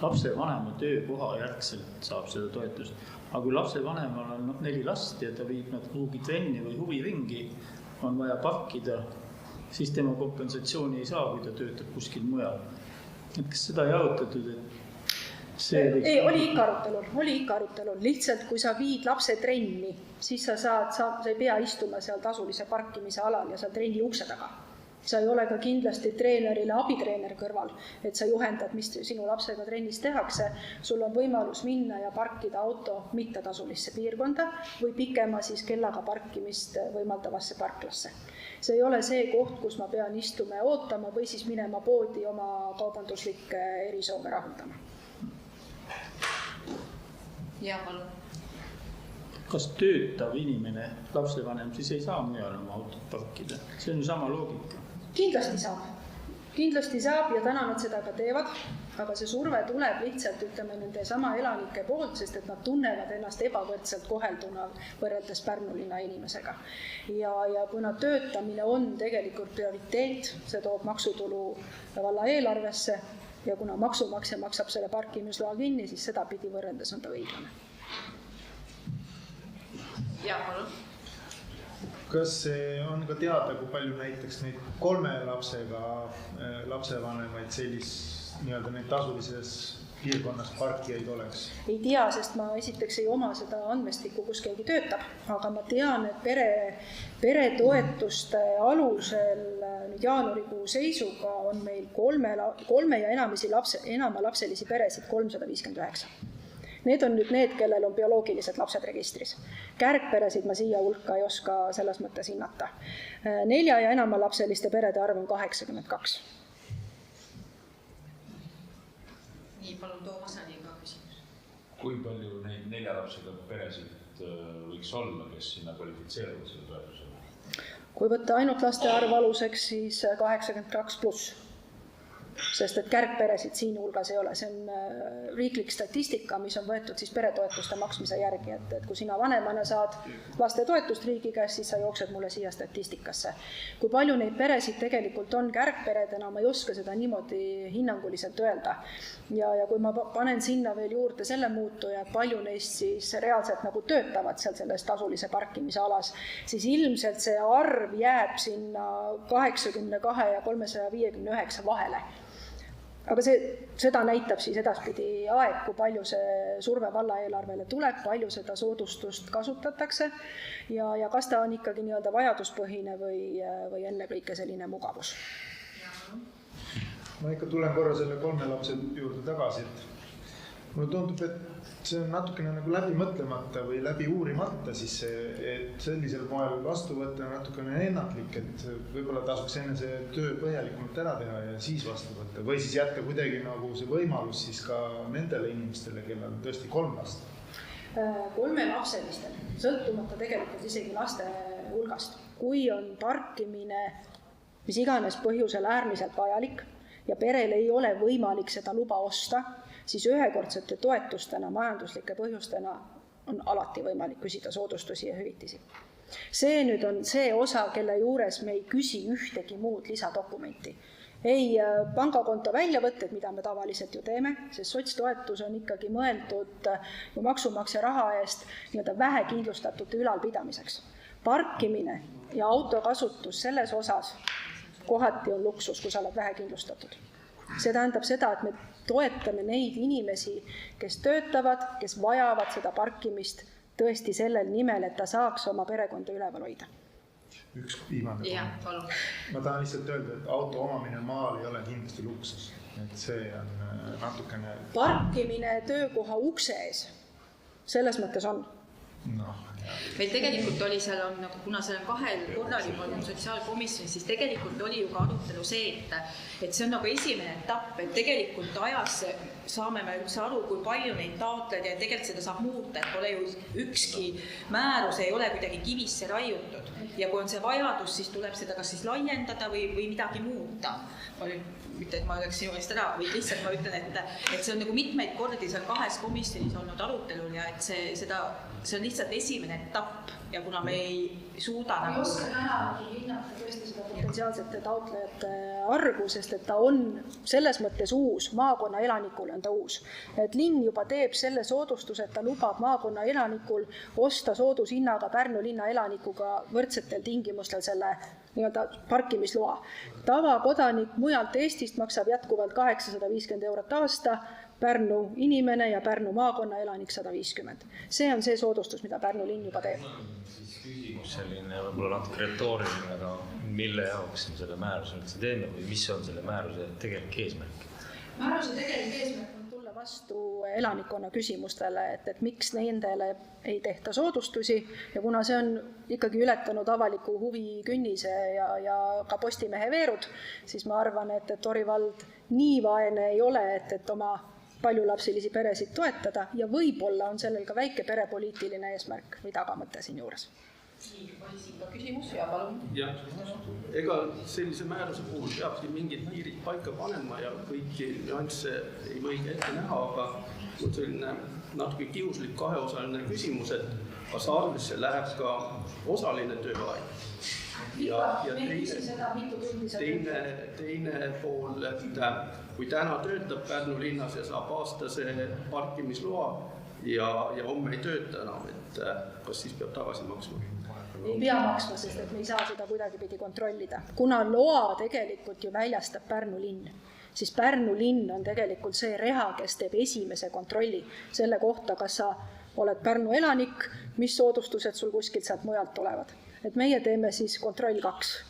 lapsevanema töökoha järgselt saab seda toetust. Aga kui lapsevanemal on 4 last ja ta viib nad kuhugi trenni või huviringi, on vaja parkida, siis tema kompensatsiooni ei saa, kui ta töötab kuskil mujal. Et kas seda ei arutatud, et see võiks... Oli ikka arutelul. Lihtsalt, kui sa viid lapse trenni, siis sa ei pea istuma seal tasulise parkimise alal ja seal trenni ukse taga. Sa ei ole ka kindlasti treenerile abitreener kõrval, et sa juhendad, mis sinu lapsega trennis tehakse. Sul on võimalus minna ja parkida auto mitte tasulisse piirkonda või pikema siis kellaga parkimist võimaldavasse parklasse. See ei ole see koht, kus ma pean istuma ja ootama või siis minema poodi oma kaubanduslikke erisoove rahuldama. Ja, palun. Kas töötav inimene, lapsevanem, siis ei saa mujal oma autot parkida? See on ju sama loogika. Kindlasti saab. kindlasti saab ja täna nad seda ka teevad, aga see surve tuleb lihtsalt, ütleme, nende sama elanike poolt, sest et nad tunnevad ennast ebavõrdselt kohelduna võrreldes Pärnu linna inimesega. Ja kuna töötamine on tegelikult prioriteet, see toob maksutulu valla eelarvesse ja kuna maksumaksja maksab selle parkimisloa kinni, siis seda pidi võrreldes on ta õiglane. Ja, palun. Kas on ka teada, kui palju näiteks neid 3 lapsega lapsevanemaid nii-öelda neid tasulises piirkonnas parkijaid oleks? Ei tea, sest ma esiteks ei oma seda andmestikku, kus keegi töötab, aga ma tean, et peretoetuste alusel nüüd jaanuarikuu seisuga on meil 3 ja enama lapselisi peresid 359. Need on nüüd need, kellel on bioloogilised lapsed registris. Kärgperesid ma siia hulka ei oska selles mõttes hinnata. 4 ja enama lapseliste perede arv on 82. Nii, palun Toomasani ka küsimus. Kui palju neid 4 lapsega peresid võiks olla, kes sinna kvalifitseeruvad selle toetusele? Kui võtta ainult laste arv aluseks, siis 82 pluss. Sest et kärgperesid siin hulgas ei ole. See on riiklik statistika, mis on võetud siis peretoetuste maksmise järgi, et kui sina vanemana saad laste toetust riigi käest, siis sa jooksed mulle siia statistikasse. Kui palju neid peresid tegelikult on kärgperedena, ma ei oska seda niimoodi hinnanguliselt öelda. Ja kui ma panen sinna veel juurde selle muutuja, et palju neist siis reaalselt nagu töötavad seal selles tasulise parkimise alas, siis ilmselt see arv jääb sinna 82 ja 359 vahele. Aga seda näitab siis edaspidi aeg, kui palju see surve valla eelarvele tuleb, palju seda soodustust kasutatakse ja kas ta on ikkagi nii-öelda vajaduspõhine või ennekõike selline mugavus. Ma ikka tulen korra selle 3 lapse juurde tagasi, et mulle tundub, et see on natukene nagu läbi mõtlemata või läbi uurimata, siis et sellisel moel vastu võtta natukene ennatlik, et võib-olla tasuks enne see töö põhjalikumalt ära teha ja siis vastu võtta või siis jätta kuidagi nagu see võimalus siis ka nendele inimestele, kellel on tõesti 3 last. 3 lapselistel, sõltumata tegelikult isegi laste hulgast, kui on parkimine mis iganes põhjusel äärmiselt vajalik ja perel ei ole võimalik seda luba osta, siis ühekordsete toetustena, majanduslike põhjustena on alati võimalik küsida soodustusi ja hüvitisi. See nüüd on see osa, kelle juures me ei küsi ühtegi muud lisadokumenti. Ei pangakonto väljavõtted, mida me tavaliselt ju teeme, sest sotstoetus on ikkagi mõeldud maksumaksja raha eest nii-öelda vähekindlustatute ülalpidamiseks. Parkimine ja autokasutus selles osas kohati on luksus, kui sa oled vähekindlustatud. See tähendab seda, et me toetame neid inimesi, kes töötavad, kes vajavad seda parkimist tõesti sellel nimel, et ta saaks oma perekonda üleval hoida. Üks viimane komment. Ma tahan lihtsalt öelda, et auto omamine maal ei ole kindlasti luksus. Et see on natukene... Parkimine töökoha ukse ees, selles mõttes on. Meil tegelikult oli seal, kuna seal on 2 korral juba olnud sotsiaalkomisjon, siis tegelikult oli ju ka arutelu see, et see on nagu esimene etapp, et tegelikult ajas saame me üldse aru, kui palju neid taotled ja tegelikult seda saab muuta, et pole ju ükski määrus ei ole kuidagi kivisse raiutud. Ja kui on see vajadus, siis tuleb seda kas siis laiendada või midagi muuta. Ma mitte, et ma oleks sinu eest ära, või lihtsalt ma ütlen, et see on nagu mitmeid kordi seal 2 komisjonis olnud arutelul ja et see on lihtsalt esimene etapp ja kuna me ei suuda ei oska tänagi hinnata tõesti seda potentsiaalsete taotlejate arvu, sest et ta on selles mõttes uus, maakonna elanikul on ta uus. Et linn juba teeb selle soodustuse, et ta lubab maakonna elanikul osta soodushinnaga Pärnu linna elanikuga võrdsetel tingimustel selle nii-öelda parkimisloa. Tavakodanik mujalt Eestist maksab jätkuvalt 850 € aasta, Pärnu inimene ja Pärnu maakonna elanik 150. See on see soodustus, mida Pärnu linn juba teeb. Siis küsimus selline võib-olla natuke retooriline, aga mille jaoks me selle määruse üldse teeme või mis on selle määruse tegelik eesmärk? Määruse tegelik eesmärk on tulla vastu elanikkonna küsimustele, et miks nendele ei tehta soodustusi ja kuna see on ikkagi ületanud avaliku huvi künnise ja ka Postimehe veerud, siis ma arvan, et Tori vald nii vaene ei ole, et oma paljulapsilisi peresid toetada ja võib-olla on sellel ka väike perepoliitiline eesmärk või tagamõte siin juures. Oli siin ka küsimus ja palun. Jah, ega sellise määruse puhul peabki mingid piirid paika panema ja kõiki nüansse ei võigi ette näha, aga mul selline natuke kiuslik kaheosaline küsimus, et kas arvesse läheb ka osaline tööaeg? Ja teine pool, et kui täna töötab Pärnu linnas ja saab aastase parkimisloa ja homme ei tööta enam, et kas siis peab tagasi maksma? Ei pea maksma, sest et me ei saa seda kuidagipidi kontrollida. Kuna loa tegelikult ju väljastab Pärnu linn, siis Pärnu linn on tegelikult see reha, kes teeb esimese kontrolli selle kohta, kas sa oled Pärnu elanik, mis soodustused sul kuskilt sealt mujalt tulevad. Et meie teeme siis kontroll 2.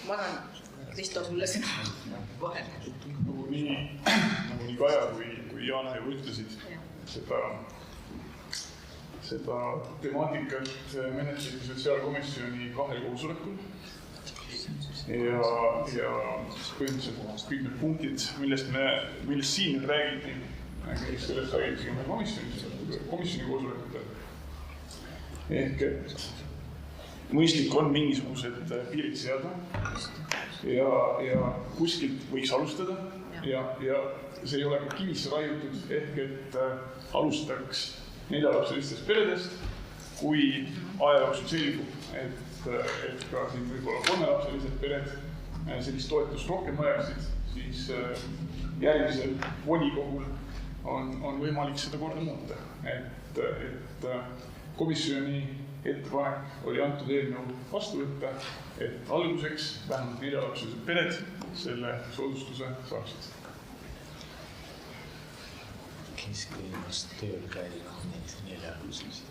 Ma annan Kristo sulle sõna vahel. Nagu nii Kaja kui Jaan juba ütlesid, seda temaatikat menetleti sotsiaalkomisjoni 2 koosolekul ja põhimõtteliselt kõik need punktid, millest siin nüüd räägiti, sellest räägiti ka komisjoni koosolekutel. Ehk mõistlik on mingisugused piirid seada ja kuskilt võiks alustada ja see ei ole ka kivisse raiutud, ehk et alustaks 4-lapselistest peredest, kui aja jooksul selgub, et ka siin võib-olla 3-lapselised pered sellist toetust rohkem vajaksid, siis järgmisel volikogul on võimalik seda korda muuta. Et komisjoni ettepanek oli antud eelnõu vastu võtta, et alguseks vähemalt 4-lapselised pered selle soodustuse saaksid. Kesklinnas tööl käivad need 4-lapselised.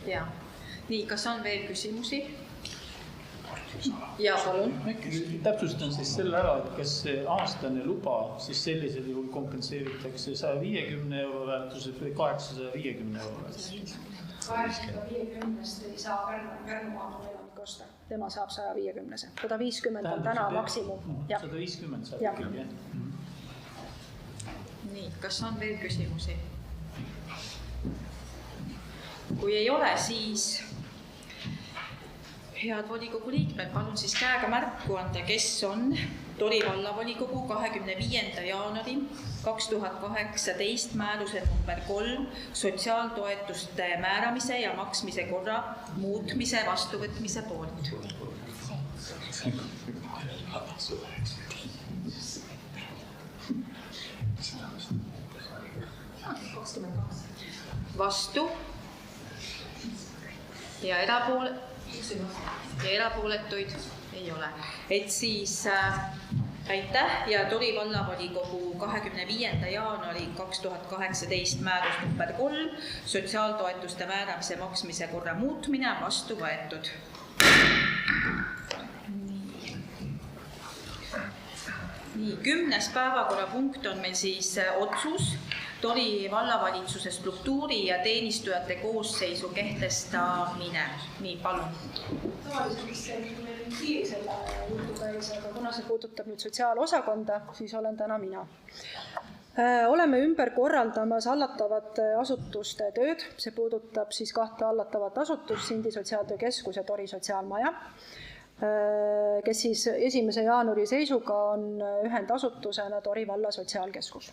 Ja. Nii, kas on veel küsimusi? Ja, palun. Täpsustan siis selle ära, et kas see aastane luba siis sellisel juhul kompenseeritakse 150 euro väärtuses või 850 euro väärtuses? 850 ei saa Pärnu maakonna elanik osta. Tema saab 150. 150 on täna maksimum. 150 saab küll, jah. Nii, kas on veel küsimusi? Kui ei ole, siis head volikogu liikmed, palun siis käega märku anda, kes on Tori vallavolikogu 25. jaanuari 2018 määruse number 3 sotsiaaltoetuste määramise ja maksmise korra muutmise vastuvõtmise poolt. Vastu ja erapooletuid ei ole. Et siis aitäh ja Tori vallavolikogu 25. jaanuari 2018 määrus number 3 sotsiaaltoetuste määramise maksmise korra muutmine on vastu võetud. Nii, 10. päevakorrapunkt on meil siis otsus Tori vallavalitsuse struktuuri ja teenistujate koosseisu kehtestamine. Nii, palun. Tavaliselt meil on kiiri selle jutu käis, aga kuna see puudutab nüüd sotsiaalosakonda, siis olen täna mina. Oleme ümber korraldamas hallatavate asutuste tööd. See puudutab siis 2 hallatavat asutust, Sindi Sotsiaaltöökeskus ja Tori Sotsiaalmaja, kes siis 1. jaanuari seisuga on ühendasutusena Tori valla sotsiaalkeskus.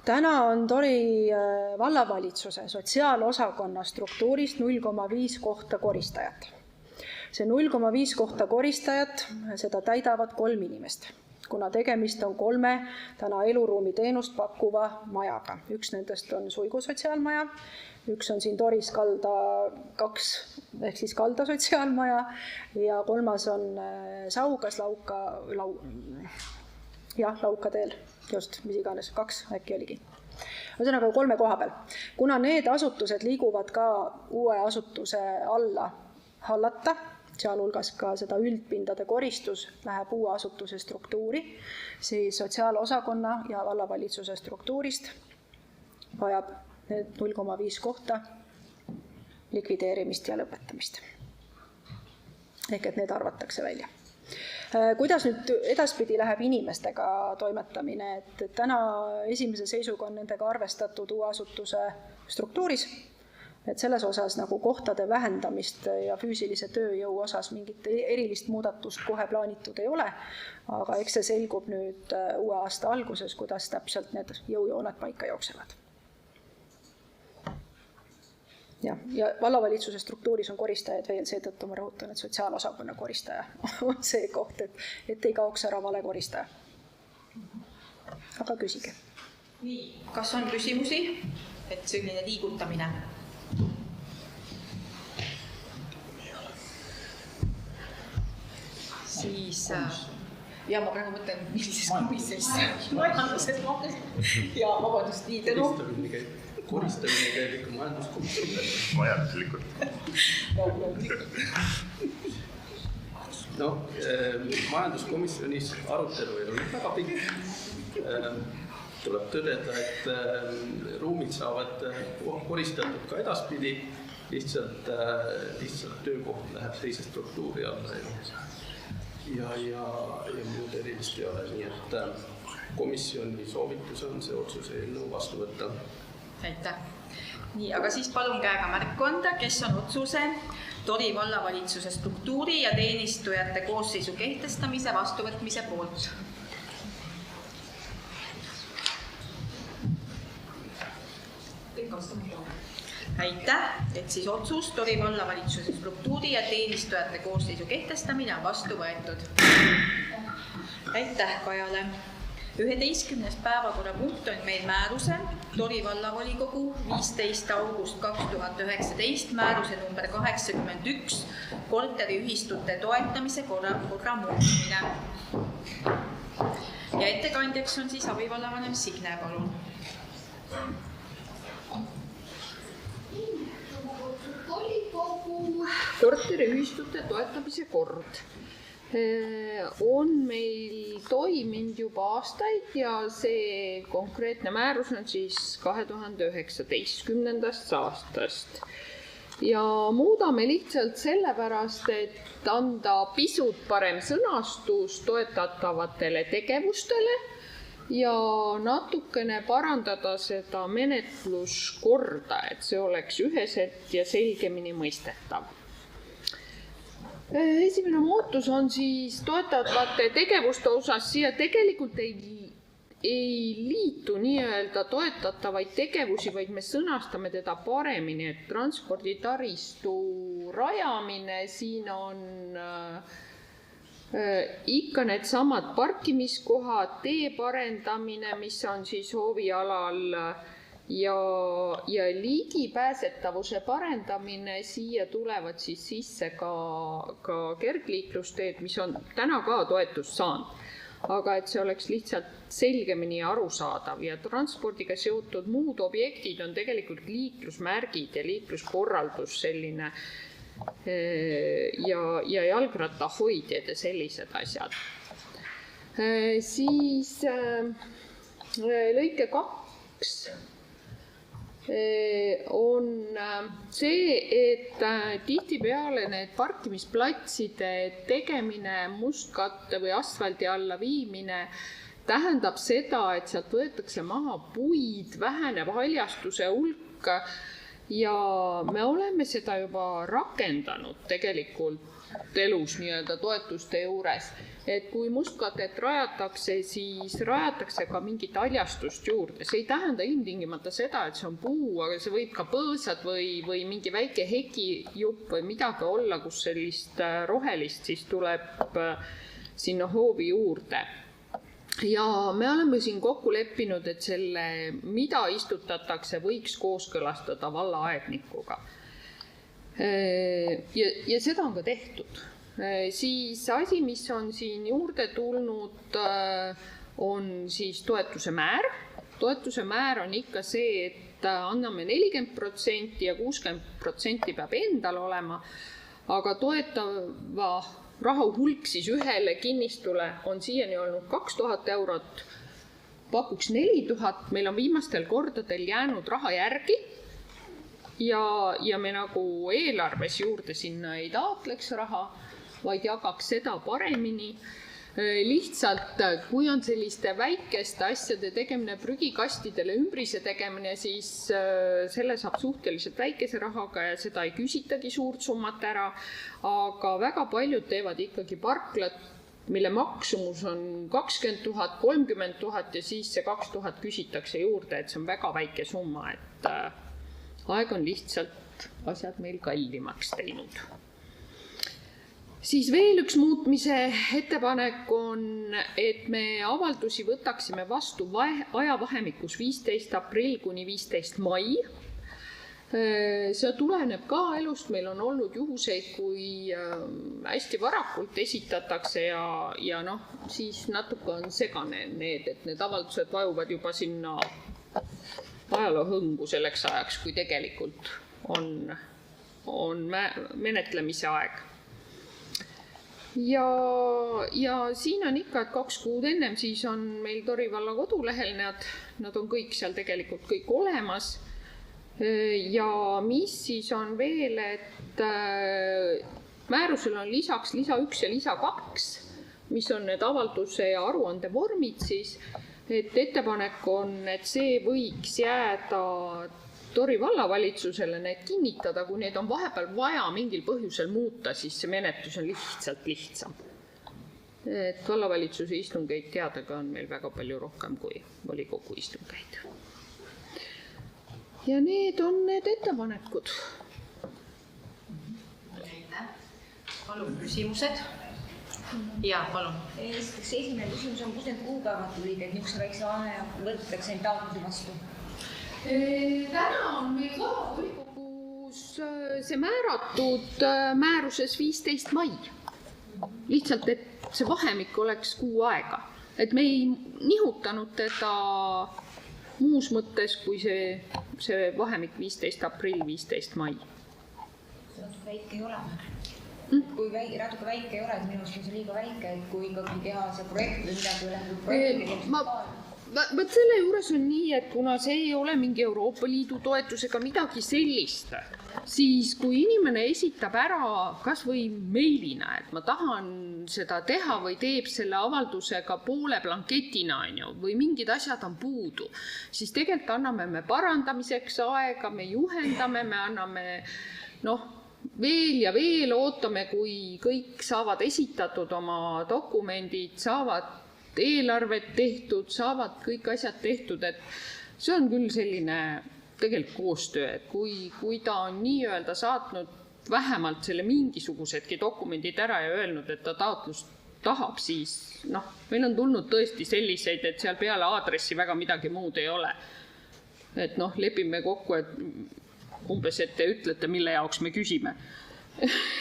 Täna on Tori vallavalitsuse sotsiaalosakonna struktuurist 0,5 kohta koristajat. See 0,5 kohta koristajat, seda täidavad 3 inimest, kuna tegemist on 3 täna eluruumi teenust pakkuva majaga. Üks nendest on Suigu sotsiaalmaja, üks on siin Toris kalda 2 ehk siis kalda sotsiaalmaja ja 3 on Saugas Lauka teel. Just, mis iganes, 2 äkki oligi. Ühesõnaga 3 koha peal. Kuna need asutused liiguvad ka uue asutuse alla hallata, sealhulgas ka seda üldpindade koristus läheb uue asutuse struktuuri, siis sotsiaalosakonna ja vallavalitsuse struktuurist vajab need 0,5 kohta likvideerimist ja lõpetamist. Ehk et need arvatakse välja. Kuidas nüüd edaspidi läheb inimestega toimetamine, et täna esimese seisuga on nendega arvestatud uue asutuse struktuuris, Et selles osas nagu kohtade vähendamist ja füüsilise tööjõu osas mingit erilist muudatust kohe plaanitud ei ole, aga eks see selgub nüüd uue aasta alguses, kuidas täpselt need jõujooned paika jooksevad. Ja vallavalitsuse struktuuris on koristajaid veel, seetõttu ma rõhutan, et sotsiaalosakonna koristaja on see koht, et ei kaoks ära vale koristaja. Aga küsige. Nii, kas on küsimusi, et selline liigutamine? Siis, ja ma praegu mõtlen, millises komisjonis majanduses ja vabandust, nii tänu. Koristamine käib ikka majanduskomisjonile. Majanduslikult. No, majanduskomisjonis arutelu ei olnud väga pikk. Tuleb tõdeda, et ruumid saavad koristatud ka edaspidi, lihtsalt töökoht läheb teise struktuuri alla ja muud erilist ei ole, nii et komisjoni soovitus on see otsuse eelnõu vastu võtta. Aitäh. Nii, aga siis palun käega märku anda, kes on otsuse Tori vallavalitsuse struktuuri ja teenistujate koosseisu kehtestamise vastuvõtmise poolt. Aitäh, et siis otsus Tori vallavalitsuse struktuuri ja teenistujate koosseisu kehtestamine on vastu võetud. Aitäh Kajale. 11. päevakorrapunkt on meil määruse Tori vallavolikogu 15. august 2019 määruse number 81 korteriühistute toetamise korra muutmine. Ja ettekandjaks on siis abivallavanem Signe, palun. Korteriühistute toetamise kord on meil toiminud juba aastaid ja see konkreetne määrus on siis 2019. aastast. Ja muudame lihtsalt sellepärast, et anda pisut parem sõnastus toetatavatele tegevustele ja natukene parandada seda menetluskorda, et see oleks üheselt ja selgemini mõistetav. Esimene muutus on siis toetatavate tegevuste osas, siia tegelikult ei liitu nii-öelda toetatavaid tegevusi, vaid me sõnastame teda paremini, et transporditaristu rajamine, siin on ikka need samad parkimiskohad, tee parendamine, mis on siis hoovialal ja ligipääsetavuse parendamine, siia tulevad siis sisse ka kergliiklusteed, mis on täna ka toetust saanud. Aga et see oleks lihtsalt selgemini arusaadav ja transpordiga seotud muud objektid on tegelikult liiklusmärgid ja liikluskorraldus selline ja jalgrattahoidjad ja sellised asjad. Siis lõike 2 on see, et tihtipeale need parkimisplatside tegemine, mustkatte või asfaldi alla viimine tähendab seda, et sealt võetakse maha puid, väheneb haljastuse hulk ja me oleme seda juba rakendanud tegelikult elus nii-öelda toetuste juures. Et kui mustkatet rajatakse, siis rajatakse ka mingit haljastust juurde. See ei tähenda ilmtingimata seda, et see on puu, aga see võib ka põõsad või mingi väike hekijupp või midagi olla, kus sellist rohelist siis tuleb sinna hoovi juurde. Ja me oleme siin kokku leppinud, et selle, mida istutatakse, võiks kooskõlastada vallaaednikuga. Ja seda on ka tehtud. Siis asi, mis on siin juurde tulnud, on siis toetuse määr. Toetuse määr on ikka see, et anname 40% ja 60% peab endal olema, aga toetava raha hulk siis ühele kinnistule on siiani olnud 2000 eurot, pakuks 4000, meil on viimastel kordadel jäänud raha järgi ja me nagu eelarves juurde sinna ei taotleks raha, vaid jagaks seda paremini. Lihtsalt, kui on selliste väikeste asjade tegemine, prügikastidele ümbrise tegemine, siis selle saab suhteliselt väikese rahaga ja seda ei küsitagi suurt summat ära, aga väga paljud teevad ikkagi parklad, mille maksumus on 20 000, 30 000 ja siis see 2000 küsitakse juurde, et see on väga väike summa, et aeg on lihtsalt asjad meil kallimaks teinud. Siis veel üks muutmise ettepanek on, et me avaldusi võtaksime vastu ajavahemikus 15 aprill kuni 15 mai. See tuleneb ka elust, meil on olnud juhuseid, kui hästi varakult esitatakse ja siis natuke on segane et need avaldused vajuvad juba sinna ajaloohõngu selleks ajaks, kui tegelikult on menetlemise aeg. Ja siin on ikka, et 2 kuud ennem, siis on meil Tori valla kodulehel, nad on kõik seal tegelikult kõik olemas. Ja mis siis on veel, et määrusel on lisaks lisa 1 ja lisa 2, mis on need avalduse ja aruande vormid siis, et ettepanek on, et see võiks jääda Tori vallavalitsusele need kinnitada, kui need on vahepeal vaja mingil põhjusel muuta, siis see menetlus on lihtsalt lihtsam. Et vallavalitsuse istungeid teadagi on meil väga palju rohkem kui volikogu istungeid. Ja need on need ettepanekud. Palun küsimused. Ja, palun. Esiteks esimene küsimus on, kus need kuupäevad tulid, et niisuguse väikse vahe võetakse neid taotlusi vastu? Täna on meil ka volikogus see määratud määruses 15 mai. Lihtsalt, et see vahemik oleks kuu aega. Et me ei nihutanud teda muus mõttes, kui see vahemik 15 aprill, 15 mai. See natuke väike ei ole. Kui natuke väike ei ole, et minu arust on see liiga väike, et kui ikkagi teha see projekt või midagi üle Võt selle juures on nii, et kuna see ei ole mingi Euroopa Liidu toetus ega midagi sellist, siis kui inimene esitab ära kas või meilina, et ma tahan seda teha või teeb selle avaldusega poole blanketina või mingid asjad on puudu, siis tegelikult anname me parandamiseks aega, me juhendame, me anname veel ja veel, ootame, kui kõik saavad esitatud oma dokumendid, saavad eelarved tehtud, saavad kõik asjad tehtud, et see on küll selline tegelikult koostöö, et kui ta on nii-öelda saatnud vähemalt selle mingisugusedki dokumendid ära ja öelnud, et ta taotlust tahab, siis meil on tulnud tõesti selliseid, et seal peale aadressi väga midagi muud ei ole. Et lepime kokku, et umbes, et te ütlete, mille jaoks me küsime.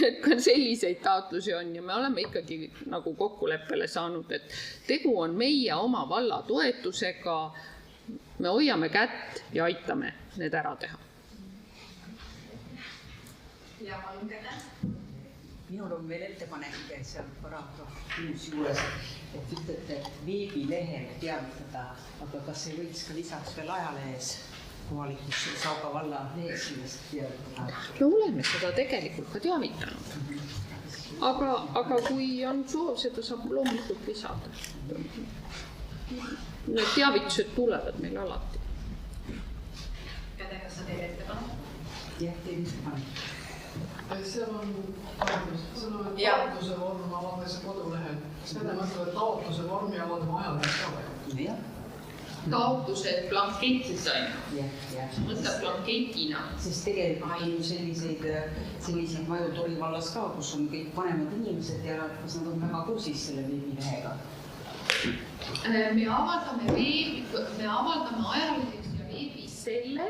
Et kui selliseid taotlusi on ja me oleme ikkagi nagu kokkuleppele saanud, et tegu on meie oma valla toetusega, me hoiame kätt ja aitame need ära teha. Ja palun kätte. Minul on veel ettepanek seal paragrahv 6 juures, et ütlete, et veebilehel teavitada, aga kas ei võiks ka lisaks veel ajalehes kohalikus Sauga valla lehesilmest teavitada? Me oleme seda tegelikult ka teavitanud. Aga kui on soov, seda saab loomulikult lisada. Need teavitused tulevad meil alati. Ja te kas sa teed ettepanek? Jah, teed ettepanek. Seal on taotluse vorm avalduse kodulehel. Selle mõtleb, et taotluse vormi avaldama ajalehes ka või? Jah. Taotlused blanketis on. Mõtleb blanketina. Sest tegelikult on selliseid maju Tori vallas ka, kus on kõik vanemad inimesed ja kas nad on väga kursis selle veebilehega? Me avaldame ajalehes ja veebis selle,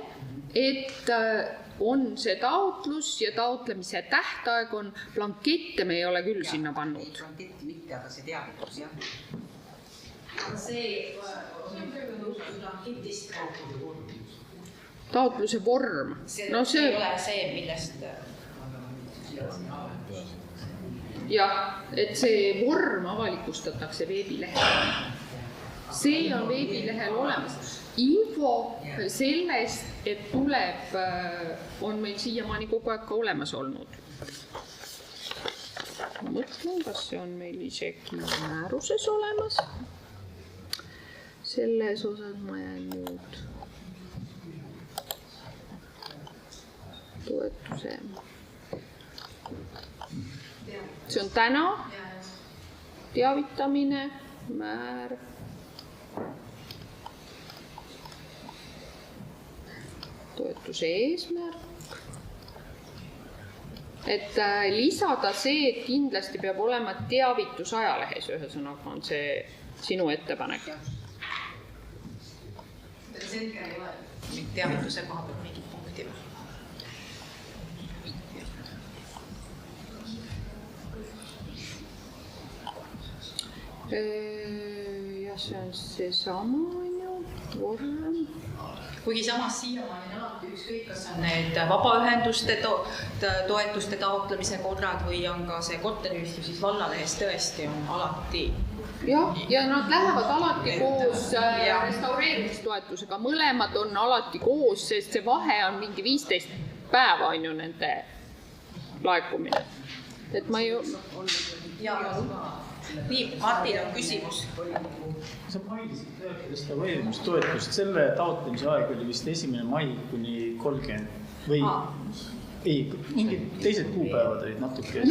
et on see taotlus ja taotlemise tähtaeg on blankette, me ei ole küll sinna pannud. Blanketti mitte, aga see teavitus, jah. See on blanketist. Taotluse vorm. See ei ole see, millest... Jah, et see vorm avalikustatakse veebilehel. See on veebilehel olemas. Info sellest, et tuleb, on meil siiamaani kogu aeg ka olemas olnud. ma mõtlen, kas see on meil isegi määruses olemas. Selles osas ma jään nüüd toetuse. See on täna teavitamine, määr. Toetuse eesmärk. Et lisada see, et kindlasti peab olema teavitus ajalehes, ühesõnaga on see sinu ettepanek. Selge ei ole teavituse koha peal mingit punkti. Ja see on see sama, vorm. Kuigi samas siiamaani on alati ükskõik, kas on need vabaühenduste toetuste taotlemise korrad või on ka see korteriühistu, siis vallalehes tõesti on alati. Ja nad lähevad alati koos restaureerimistoetusega, mõlemad on alati koos, sest see vahe on mingi 15 päeva on ju nende laekumine. Et ma ju... Nii, Martin on küsimus. Sa mailisid restaureerimistoetust, selle taotlemise aeg oli vist 1. mai kuni 30 või ei, mingid teised kuupäevad olid natuke.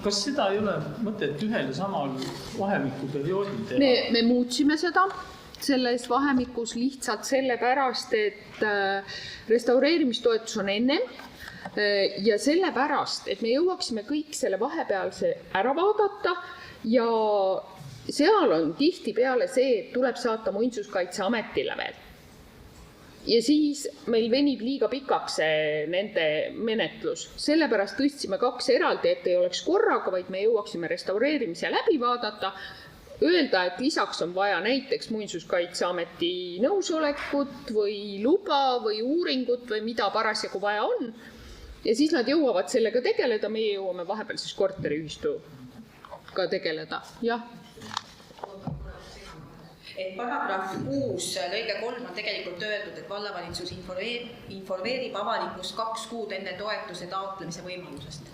Kas seda ei ole mõtet ühel ja samal vahemiku perioodil teha? Me muutsime seda selles vahemikus lihtsalt sellepärast, et restaureerimistoetus on ennem ja sellepärast, et me jõuaksime kõik selle vahepealse ära vaadata ja seal on tihti peale see, et tuleb saata Muinsuskaitseametile veel. Ja siis meil venib liiga pikaks nende menetlus. Sellepärast tõstsime 2 eraldi, et ei oleks korraga, vaid me jõuaksime restaureerimise läbi vaadata, öelda, et lisaks on vaja näiteks Muinsuskaitseameti nõusolekut või luba või uuringut või mida parasjagu vaja on. Ja siis nad jõuavad sellega tegeleda, meie jõuame vahepeal siis korteriühistuga tegeleda. Jah. Et paragrahv 6 lõige 3 on tegelikult öeldud, et vallavalitsus informeerib avalikkust 2 kuud enne toetuse taotlemise võimalustest.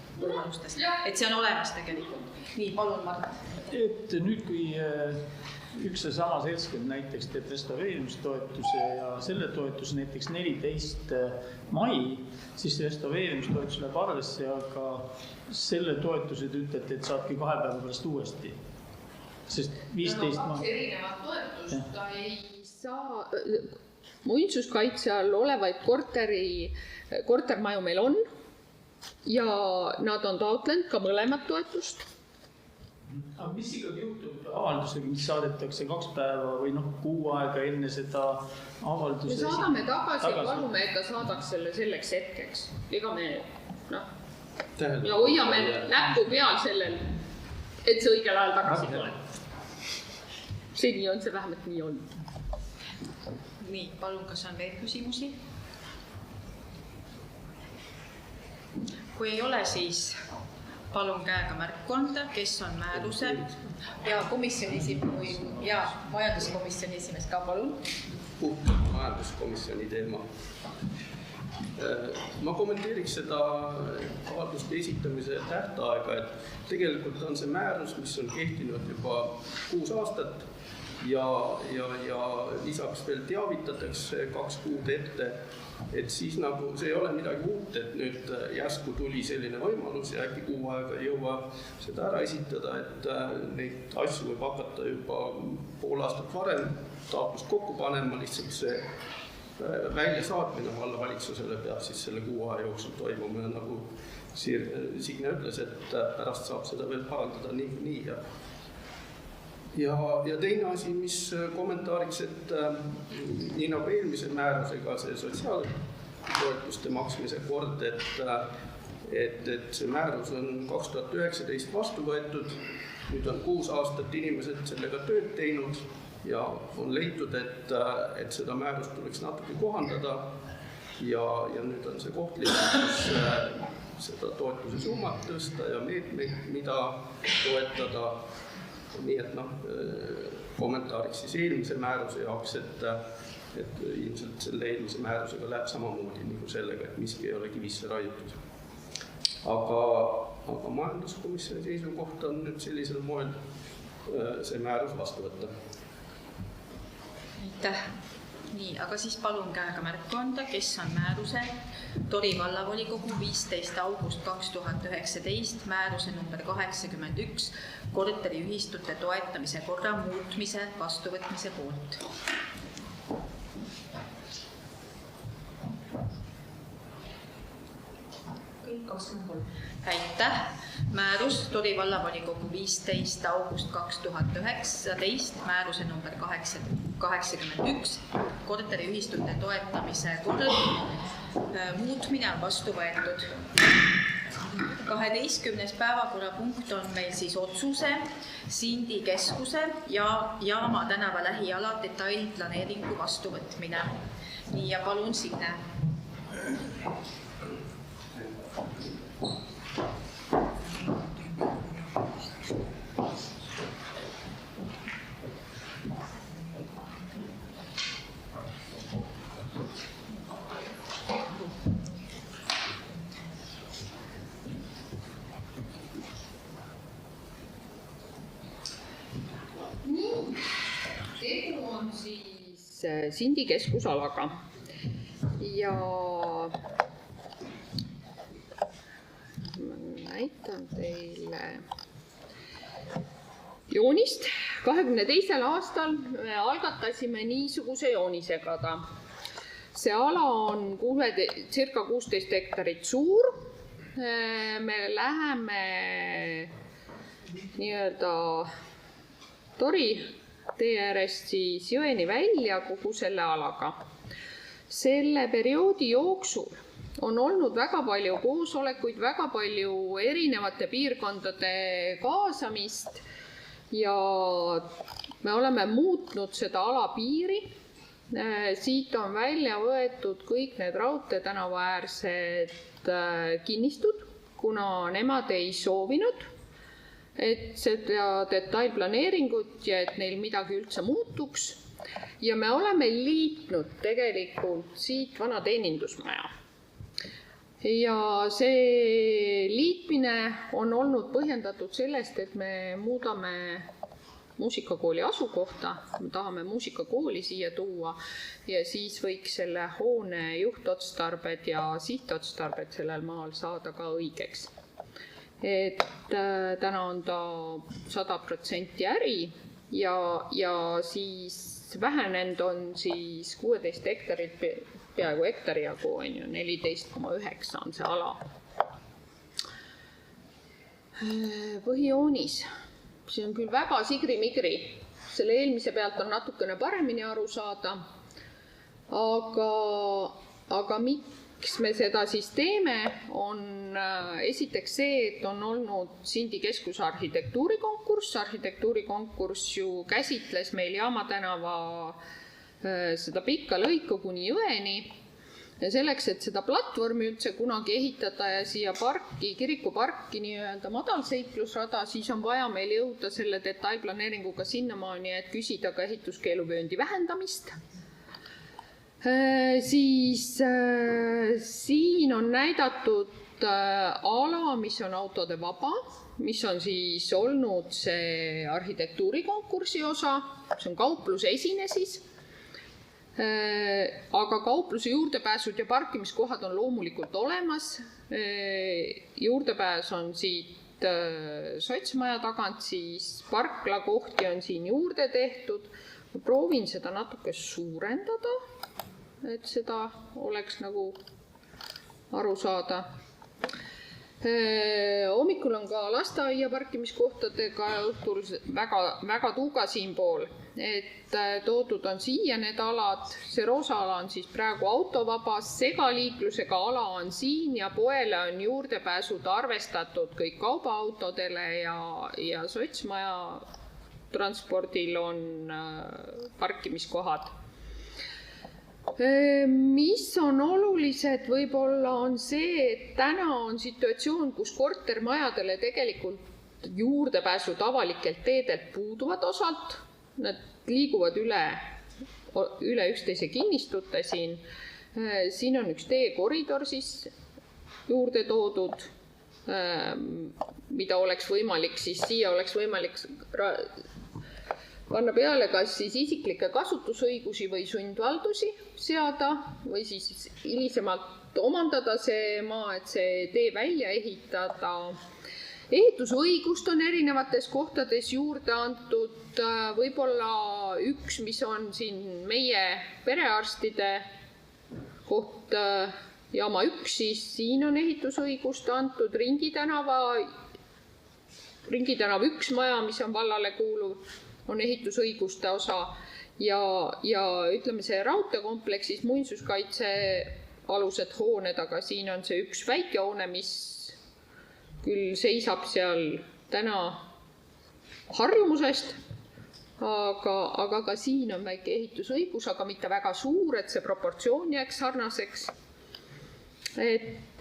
Et see on olemas tegelikult. Nii, palun, Mart. Et nüüd, kui üks ja sama seltskond näiteks teeb restaureerimistoetuse ja selle toetuse näiteks 14 mai, siis restaureerimistoetus läheb arvesse, aga selle toetuse te ütlete, et saabki 2 päeva pärast uuesti. Sest 15 2 erinevat toetust, ta ei saa, muinsuskaitse all olevaid kortermaju meil on ja nad on taotlenud ka mõlemat toetust. Aga mis ikkagi juhtub avaldusega, mis saadetakse 2 päeva või kuu aega enne seda avalduse? Me saadame tagasi ja palume, et ta saadaks selle selleks hetkeks. Ega me ja hoiame näppu peal sellel, et see õigel ajal tagasi tuleb. Seni on see vähemalt nii olnud. Nii, palun, kas on veel küsimusi? Kui ei ole, siis palun käega märku anda, kes on määruse ja majanduskomisjoni esimees ka, palun. Puhtalt majanduskomisjoni teema. Ma kommenteeriks seda avalduste esitamise tähtaega, et tegelikult on see määrus, mis on kehtinud juba 6 aastat ja lisaks veel teavitatakse 2 kuud ette, et siis nagu see ei ole midagi uut, et nüüd järsku tuli selline võimalus ja äkki kuu aega ei jõua seda ära esitada, et neid asju võib hakata juba pool aastat varem taotlust kokku panema, lihtsalt see väljasaatmine vallavalitsusele peab siis selle kuu aja jooksul toimuma ja nagu Signe ütles, et pärast saab seda veel parandada nii. Ja teine asi, mis kommentaariks, et nii nagu eelmise määrusega see sotsiaaltoetuste maksmise kord, et see määrus on 2019 vastu võetud, nüüd on 6 aastat inimesed sellega tööd teinud ja on leitud, et seda määrust tuleks natuke kohandada ja nüüd on see kohtlik, seda toetuse summat tõsta ja meetmeid, mida toetada. Nii et kommentaariks siis eelmise määruse jaoks, et ilmselt selle eelmise määrusega läheb samamoodi nagu sellega, et miski ei ole kivisse raiutud. aga majanduskomisjoni seisukoht on nüüd sellisel moel see määrus vastu võtta. Aitäh. Nii, aga siis palun käega märku anda, kes on määruse Tori vallavolikogu 15. august 2019 määruse number 81 korteriühistute toetamise korra muutmise vastuvõtmise poolt. Kõik 23. Aitäh. Määrus Tori vallavolikogu 15. august 2019 määruse number 81 korteriühistute toetamise korra muutmine on vastu võetud. 12. päevakorrapunkt on meil siis otsuse Sindi keskuse ja Jaama tänava lähiala detailplaneeringu vastuvõtmine. Nii ja palun Signe. Tegu on siis Sindi keskusalaga ja näitan teile joonist. 22. aastal me algatasime niisuguse joonisega ta. See ala on circa 16 hektarit suur. Me läheme nii-öelda Tori tee äärest siis jõeni välja kogu selle alaga. Selle perioodi jooksul on olnud väga palju koosolekuid, väga palju erinevate piirkondade kaasamist ja me oleme muutnud seda alapiiri. Siit on välja võetud kõik need Raudtee tänava äärsed kinnistud, kuna nemad ei soovinud, et seda detailplaneeringut ja et neil midagi üldse muutuks. Ja me oleme liitnud tegelikult siit vana teenindusmaja. Ja see liitmine on olnud põhjendatud sellest, et me muudame muusikakooli asukohta, me tahame muusikakooli siia tuua ja siis võiks selle hoone juhtotstarbed ja sihtotstarbed sellel maal saada ka õigeks. Et täna on ta 100% äri ja siis vähenenud on siis 16 hektarit, peaaegu hektari jagu on ju, 14,9 on see ala. Põhijoonis, see on küll väga sigri-migri, selle eelmise pealt on natukene paremini aru saada, aga miks me seda siis teeme, on esiteks see, et on olnud Sindi keskuse arhitektuurikonkurss. Arhitektuurikonkurss ju käsitles meil Jaama tänava seda pikka lõiku kuni jõeni. Ja selleks, et seda platvormi üldse kunagi ehitada ja siia parki, kirikuparki nii-öelda madalseiklusrada, siis on vaja meil jõuda selle detailplaneeringuga sinnamaani, et küsida ka ehituskeeluvööndi vähendamist. Siis siin on näidatud ala, mis on autode vaba, mis on siis olnud see arhitektuurikonkursi osa, see on kaupluse esine siis, aga kaupluse juurdepääsud ja parkimiskohad on loomulikult olemas. Juurdepääs on siit sotsmaja tagant, siis parklakohti on siin juurde tehtud. Ma proovin seda natuke suurendada, et seda oleks nagu aru saada. Hommikul on ka lasteaia parkimiskohtadega õhtul väga tuuga siinpool, et toodud on siia need alad. See roosa ala on siis praegu autovabas, segaliiklusega ala on siin ja poele on juurdepääsud arvestatud kõik kaubaautodele ja sotsmaja transpordil on parkimiskohad. Mis on olulised võib-olla on see, et täna on situatsioon, kus kortermajadele tegelikult juurdepääsud avalikelt teedelt puuduvad osalt. Nad liiguvad üle üksteise kinnistute siin. Siin on üks teekoridor siis juurde toodud mida oleks võimalik, siis siia oleks võimalik panna peale kas siis isiklikke kasutusõigusi või sundvaldusi seada või siis hilisemalt omandada see maa, et see tee välja ehitada. Ehitusõigust on erinevates kohtades juurde antud, võib-olla üks, mis on siin meie perearstide koht jaama 1, siis siin on ehitusõigust antud Ringitänava 1 maja, mis on vallale kuuluv, on ehitusõiguste osa ja ütleme see raudteekompleksis muinsuskaitse alused hooned, aga siin on see üks väike hoone, mis küll seisab seal täna harjumusest, aga ka siin on väike ehitusõigus, aga mitte väga suur, et see proportsioon jääks sarnaseks. Et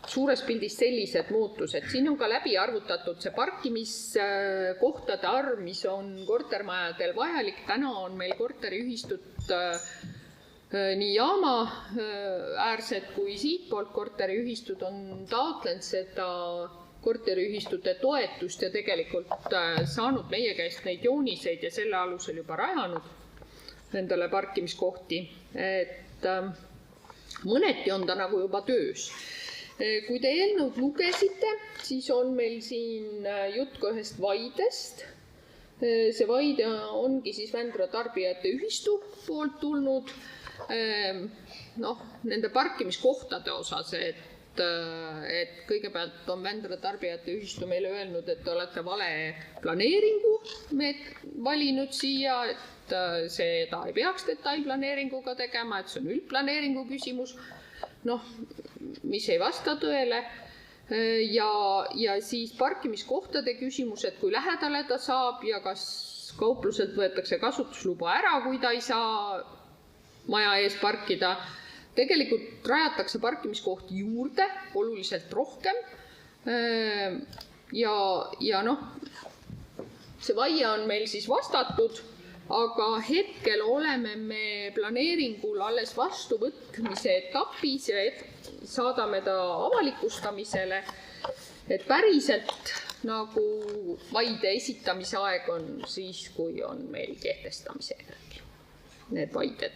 suures pildis sellised muutused. Siin on ka läbi arvutatud see parkimiskohtade arv, mis on kortermajadel vajalik. Täna on meil korteriühistut nii jaama äärsed kui siitpoolt korteriühistud on taotlenud seda korteriühistute toetust ja tegelikult saanud meie käest neid jooniseid ja selle alusel juba rajanud nendele parkimiskohti. Et mõneti on ta nagu juba töös. Kui te eelnõud lugesite, siis on meil siin jutt ka ühest vaidest. See vaide ongi siis Vändra tarbijate ühistu poolt tulnud. Nende parkimiskohtade osas, et kõigepealt on Vändra tarbijate ühistu meile öelnud, et te olete vale planeeringu valinud siia, et seda ei peaks detailplaneeringuga tegema, et see on üldplaneeringu küsimus, mis ei vasta tõele. Ja siis parkimiskohtade küsimus, et kui lähedale ta saab ja kas kaupluselt võetakse kasutusluba ära, kui ta ei saa maja ees parkida. Tegelikult rajatakse parkimiskohti juurde, oluliselt rohkem. Ja see vaie on meil siis vastatud, aga hetkel oleme me planeeringul alles vastuvõtmise etapis ja saadame ta avalikustamisele, et päriselt nagu vaide esitamise aeg on siis, kui on meil kehtestamise järgi need vaided.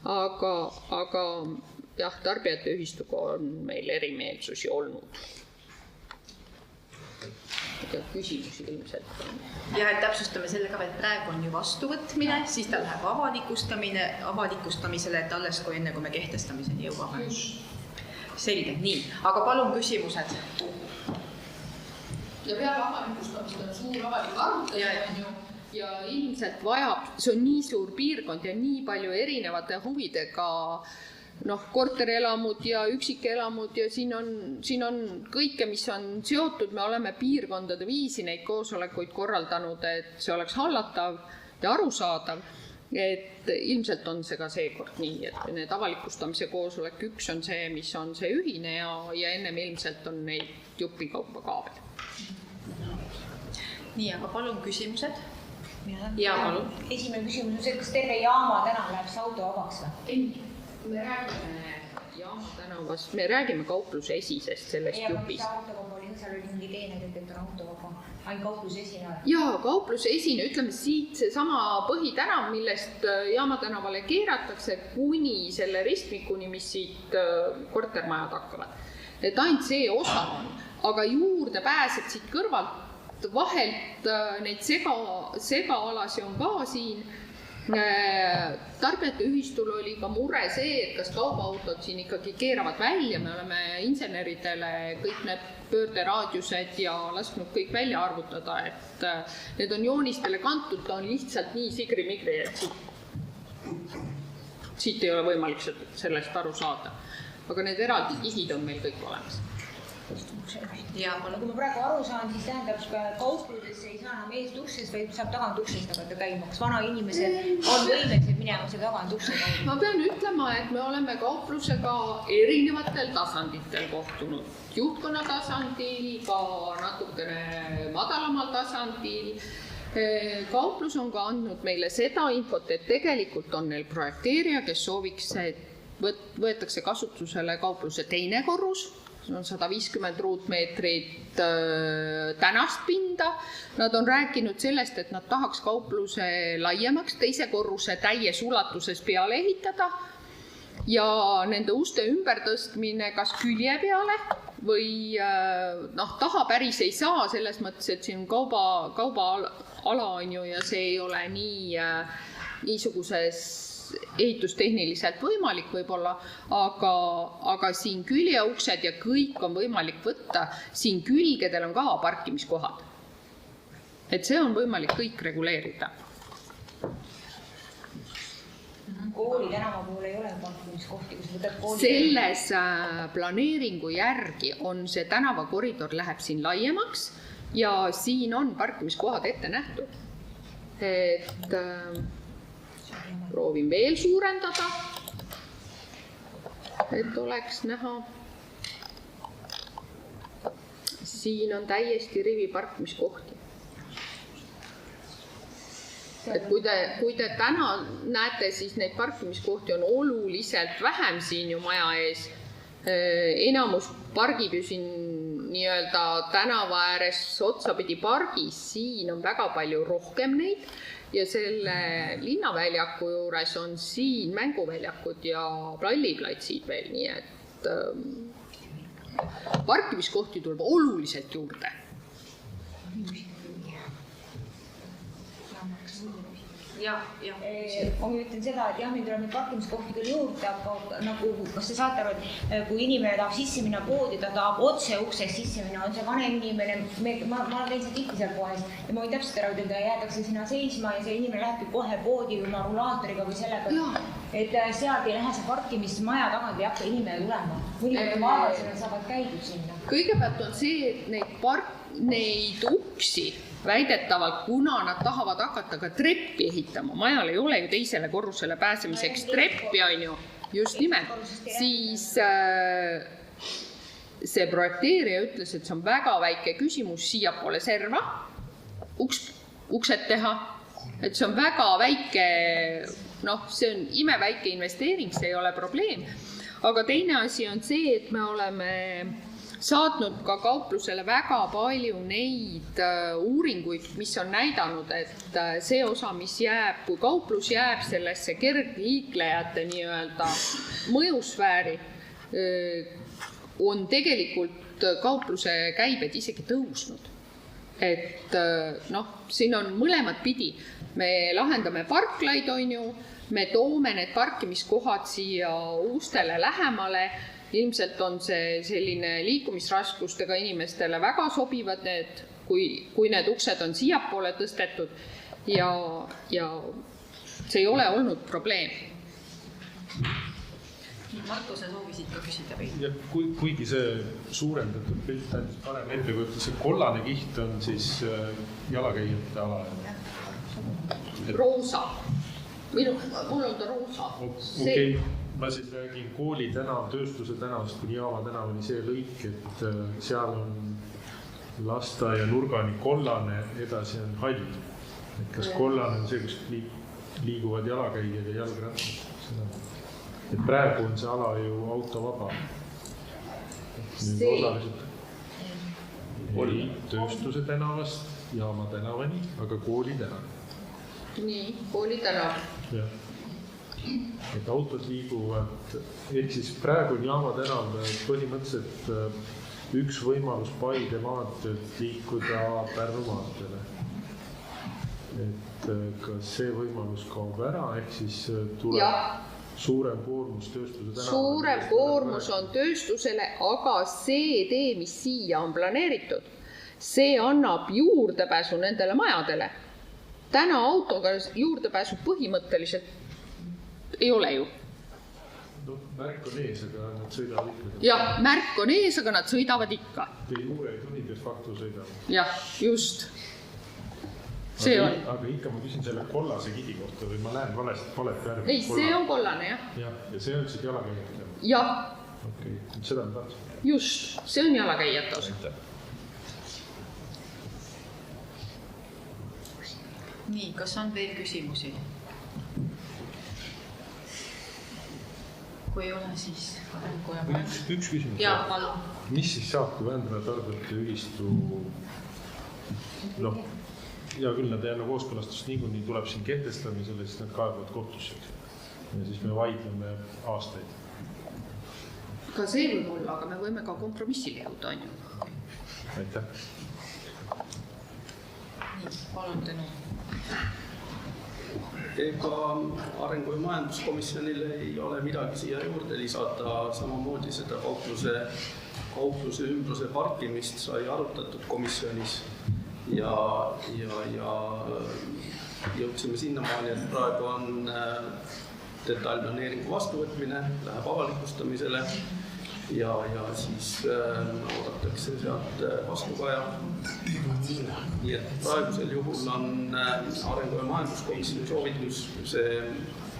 Aga jah, tarbijate ühistuga on meil erimeelsusi olnud. Küsimusi ilmselt. Ja et täpsustame selle ka, et praegu on ju vastuvõtmine, siis ta läheb avalikustamisele, et alles kui enne, kui me kehtestamiseni jõuame. Selge, nii. Aga palun küsimused. Ja peale avalikustamist on suur avalik arutelu, ja ilmselt vajab, see on nii suur piirkond ja nii palju erinevate huvidega korterelamud ja üksikelamud ja siin on kõike, mis on seotud, me oleme piirkondade viisi neid koosolekuid korraldanud, et see oleks hallatav ja arusaadav, et ilmselt on see ka seekord nii, et need avalikustamise koosolek 1 on see, mis on see ühine ja ennem ilmselt on neid jupikaupa ka veel. Nii, aga palun küsimused. Ja, palun. Esimene küsimus on see, kas terve Jaama tänav läheb autovabaks või? Me räägime Jaama tänavast, me räägime kaupluse esisest sellest jupist. Aga mis autovaba oli, seal oli mingi teine, et on autovaba, ainult kaupluse esine. Jaa, kaupluse esine, ütleme siit see sama põhitänam, millest Jaama tänavale keeratakse kuni selle ristmikuni, mis siit kortermajad hakkavad. Et ainult see osa on, aga juurde pääsed siit kõrvalt vahelt neid segaalasi on ka siin. Tarbijate ühistul oli ka mure see, et kas kaubaautod siin ikkagi keeravad välja, me oleme inseneridele kõik need pöörderaadiused ja lasknud kõik välja arvutada, et need on joonistele kantud, ta on lihtsalt nii sigri-migri, et siit ei ole võimalik sellest aru saada. Aga need eraldi kihid on meil kõik olemas. Ja, kui ma praegu aru saan, siis tähendab kaupluses ei saa enam eest uksest, vaid saab tagant uksest hakata käima, kas vana inimesed on võimelised minema see tagant ukse käima? Ma pean ütlema, et me oleme kauplusega erinevatel tasanditel kohtunud. Juhtkonna tasandil, ka natukene madalamal tasandil. Kauplus on ka andnud meile seda infot, et tegelikult on neil projekteerija, kes sooviks, et võetakse kasutusele kaupluse teine korrus, see on 150 ruutmeetrit tänast pinda. Nad on rääkinud sellest, et nad tahaks kaupluse laiemaks, teise korruse täies ulatuses peale ehitada ja nende uste ümbertõstmine kas külje peale või taha päris ei saa, selles mõttes, et siin kaubaala on ju ja see ei ole niisuguses ehitustehniliselt võimalik võib-olla, aga siin küljeuksed ja kõik on võimalik võtta, siin külgedel on ka parkimiskohad. Et see on võimalik kõik reguleerida. Kooli tänava poole ei ole parkimiskohti, kus võtad kooli. Selles planeeringu järgi on see tänavakoridor läheb siin laiemaks ja siin on parkimiskohad ette nähtud. Et proovin veel suurendada, et oleks näha. Siin on täiesti rivi parkimiskohti. Et kui te täna näete, siis neid parkimiskohti on oluliselt vähem siin ju maja ees. Enamus pargib ju siin nii-öelda tänava ääres otsapidi pargis, siin on väga palju rohkem neid ja selle linnaväljaku juures on siin mänguväljakud ja pralliplatsid veel, nii et parkimiskohti tuleb oluliselt juurde. Ma ütlen seda, et jah, meil tuleb neid parkimiskohti küll juurde, aga nagu, kas te saate aru, et kui inimene tahab sisse minna poodi, ta tahab otse uksest sisse minna, on see vanem inimene, ma käin seal tihti seal poes ja ma võin täpselt ära ütelda, jäädakse sinna seisma ja see inimene lähebki kohe poodi oma rulaatoriga või sellega, et sealt ei lähe see parkimismaja tagant ei hakka inimene tulema. Mõnikord on vaadata, et nad saavad käidud sinna. Kõigepealt on see, et neid uksi väidetavalt, kuna nad tahavad hakata ka treppi ehitama, majal ei ole ju teisele korrusele pääsemiseks treppi, on ju, just nimelt, siis see projekteerija ütles, et see on väga väike küsimus siia poole serva, uksed teha, et see on väga väike, see on imeväike investeering, see ei ole probleem, aga teine asi on see, et me oleme saatnud ka kauplusele väga palju neid uuringuid, mis on näidanud, et see osa, mis jääb, kui kauplus jääb sellesse kergliiklejate nii-öelda mõjusfääri, on tegelikult kaupluse käibed isegi tõusnud. Et siin on mõlemad pidi. Me lahendame parklaid, on ju, me toome need parkimiskohad siia ustele lähemale. Ilmselt on see selline liikumisraskustega inimestele väga sobivad need, kui need uksed on siiapoole tõstetud ja see ei ole olnud probleem. Marko, sa soovisid ka küsida või? Ja kuigi see suurendatud pilt andis parem ettekujutus, see kollane kiht on siis jalakäijate ala. Roosa. Mul on ta roosa. Okei. Ma siis räägin kooli tänav, tööstuse tänavast kuni Jaama tänavani see lõik, et seal on lasteaia nurgani kollane, edasi on hall. Et kas kollane on see, kus liiguvad jalakäijad ja jalgrattad? Et praegu on see ala ju autovaba. Nüüd osaliselt oli tööstuse tänavast Jaama tänavani, aga kooli tänav. Nii, kooli tänav. Jah. Et autod liiguvad, ehk siis praegu on Jaama tänav põhimõtteliselt üks võimalus Paide maanteelt liikuda Pärnu maanteele. Et kas see võimalus kaob ära, ehk siis tuleb suurem koormus tööstuse tänavale? Suurem koormus on tööstusele, aga see tee, mis siia on planeeritud, see annab juurdepääsu nendele majadele. Täna autoga juurdepääsu põhimõtteliselt ei ole ju. Märk on ees, aga nad sõidavad ikka. Jah, märk on ees, aga nad sõidavad ikka. Teie juure ei tohi de facto sõidavad. Jah, just. See on. Aga ikka ma küsin selle kollase kidi kohta või ma lähen valet värvi? Ei, see on kollane, jah. Ja see on siis jalakäijate. Jah. Okei, seda on tahaks. Just, see on jalakäijate osa. Nii, kas on veel küsimusi? kui ei ole, siis üks küsimus. Jaa, palun. Mis siis saab, kui Vändra tarbijate ühistu, hea küll, nad jälle kooskõlastust niikuinii tuleb siin kehtestamisele, siis nad kaevavad kohtusse. Ja siis me vaidleme aastaid. Ka see võib olla, aga me võime ka kompromissile jõuda, on ju. Aitäh. Nii, palun Tõnu. Ega Arengu- ja Majanduskomisjonile ei ole midagi siia juurde lisada, samamoodi seda kaupluse ümbruse parkimist sai arutatud komisjonis ja jõudsime sinnamaani, et praegu on detailplaneeringu vastuvõtmine, läheb avalikustamisele ja siis oodatakse sealt vastukaja. Nii et praegusel juhul on Arengu- ja Majanduskomisjoni soovitus see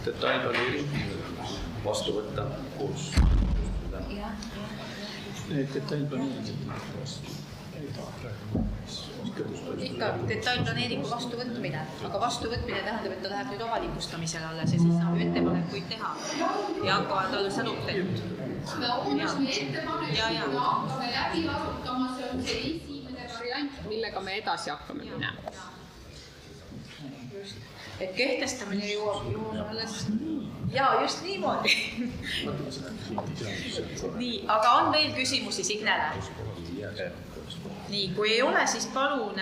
detailplaneering vastu võtta koos. Need detailplaneeringud ikka detailplaneeringu vastuvõtmine, aga vastuvõtmine tähendab, et ta läheb nüüd avalikustamisele alles ja siis saab ettepanekuid teha ja hakkavad alles arutelud. Me omasime ettepanekud, hakkame läbi arutama, see on see esimene variant, millega me edasi hakkame minema. Et kehtestamine jõuab alles. Jaa, just niimoodi. Nii, aga on veel küsimusi Signele? Nii, kui ei ole, siis palun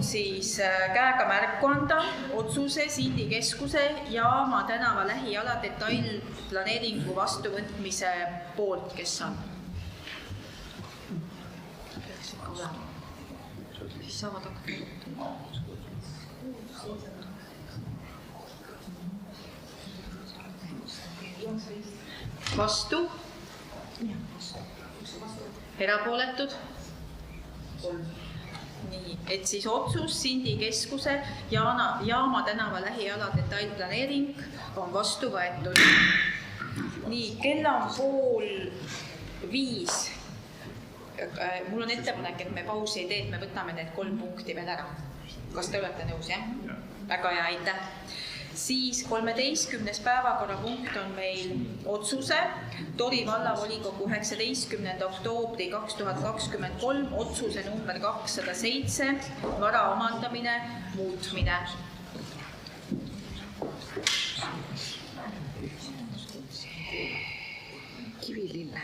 siis käega märku anda otsuse Sindi keskuse Jaama tänava lähiala detailplaneeringu vastuvõtmise poolt, kes on? Siis saavad hakata. Vastu? Erapooletud? Nii, et siis otsus Sindi keskuse Jaama tänava lähiala detailplaneering on vastu võetud. Nii, kell on 4:30. Mul on ettepanek, et me pausi ei tee, et me võtame need 3 punkti veel ära. Kas te olete nõus, jah? Väga hea, aitäh. Siis 13. päevakorrapunkt on meil otsuse Tori vallavolikogu 19. oktoobri 2023 otsuse number 207 vara omandamine muutmine. Kivilille.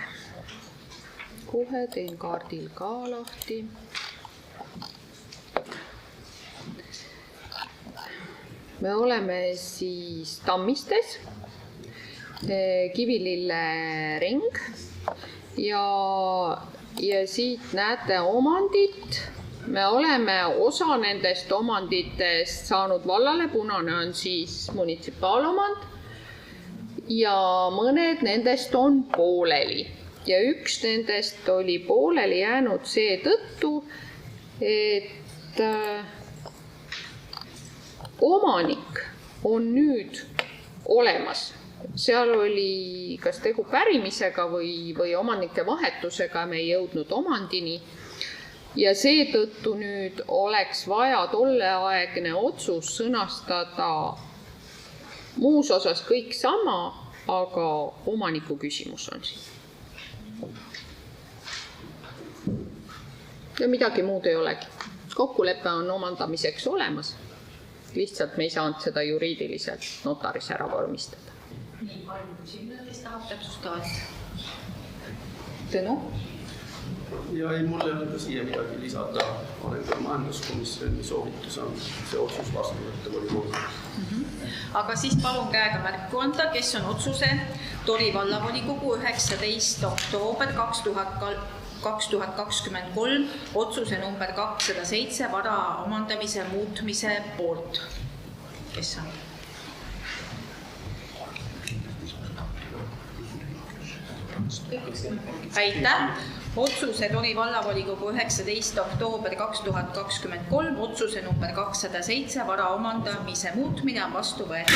Kohe teen kaardil ka lahti. Me oleme siis Tammistes, Kivilille ring ja siit näete omandit. Me oleme osa nendest omanditest saanud vallale, punane on siis munitsipaalomand ja mõned nendest on pooleli. Ja üks nendest oli pooleli jäänud seetõttu, et omanik on nüüd olemas. Seal oli kas tegu pärimisega või omanike vahetusega, me ei jõudnud omandini. Ja seetõttu nüüd oleks vaja tolleaegne otsus sõnastada muus osas kõik sama, aga omaniku küsimus on siin. Ja midagi muud ei olegi. Kokkulepe on omandamiseks olemas. Lihtsalt me ei saanud seda juriidiliselt notaris ära vormistada. Nii, palju küsimus, kes tahab täpsustavat? Tõnu? Ja ei, mul ei ole ka siia midagi lisada. Arengu- ja Majanduskomisjoni soovitus on see otsus vastu võtta volikogu. Aga siis palun käega märku anda, kes on otsuse Tori vallavolikogu 19. oktoober 2023 otsuse number 207 vara omandamise muutmise poolt. Kes on? Aitäh! Otsuse Tori vallavolikogu 19. oktoober 2023 otsuse number 207 vara omandamise muutmine on vastu võetud.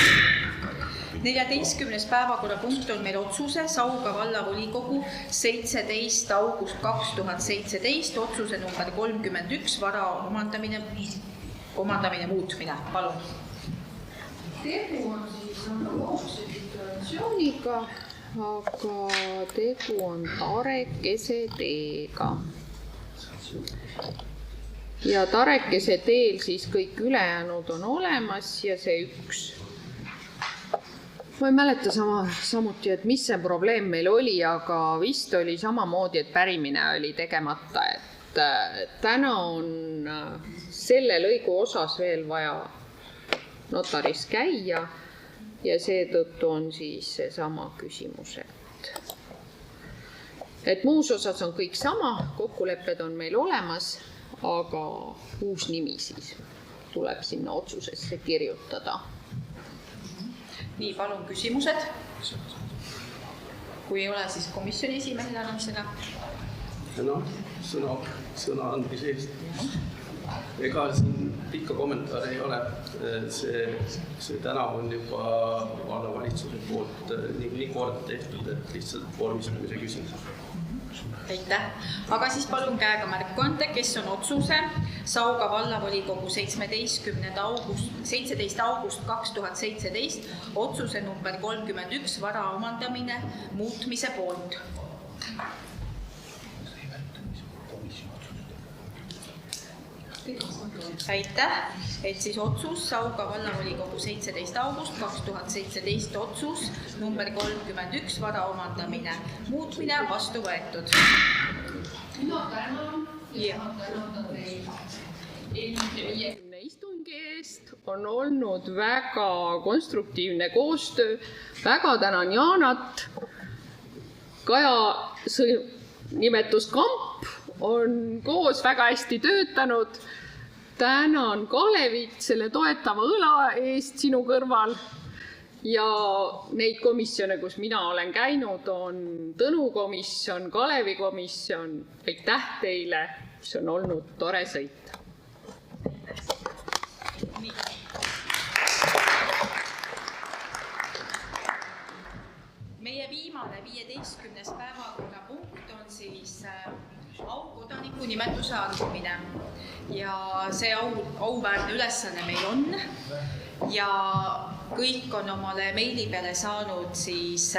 14. päevakorrapunkt on meil otsuse Sauga vallavolikogu 17. august 2017 otsuse number 31 vara omandamine muutmine. Palun. Tegu on siis siis on kohustusituatsiooniga, aga tegu on Tarekese teega. Ja Tarekese teel siis kõik ülejäänud on olemas ja see üks. Ma ei mäleta samuti, et mis see probleem meil oli, aga vist oli samamoodi, et pärimine oli tegemata, et täna on selle lõigu osas veel vaja notaris käia ja seetõttu on siis seesama küsimus, et muus osas on kõik sama, kokkulepped on meil olemas, aga uus nimi siis tuleb sinna otsusesse kirjutada. Nii, palun küsimused. Kui ei ole, siis komisjoni esimehele annab sõna. Sõna andmise eest. Ega siin pikka kommentaari ei ole. See tänav on juba vallavalitsuse poolt nii kord tehtud, et lihtsalt vormistamise küsimus. Aitäh. Aga siis palun käega märku anda, kes on otsuse Sauga vallavolikogu 17. august 2017 otsuse number 31 vara omandamine muutmise poolt. Aitäh, et siis otsus Sauga vallavolikogu 17. august 2017 otsus number 31 vara omandamine muutmine vastu võetud. Mina tänan teid. Eelmine istungi eest on olnud väga konstruktiivne koostöö. Väga tänan Jaanat. Kaja nimetus Kamp on koos väga hästi töötanud. Tänan Kalevit selle toetava õla eest sinu kõrval. Ja neid komisjone, kus mina olen käinud, on Tõnu komisjon, Kalevi komisjon. Aitäh teile, mis on olnud tore sõit. Meie viimane 15. päevakorrapunkt on siis aukodaniku nimetuse andmine. Ja see auväärne ülesanne meil on. Ja kõik on omale meili peale saanud siis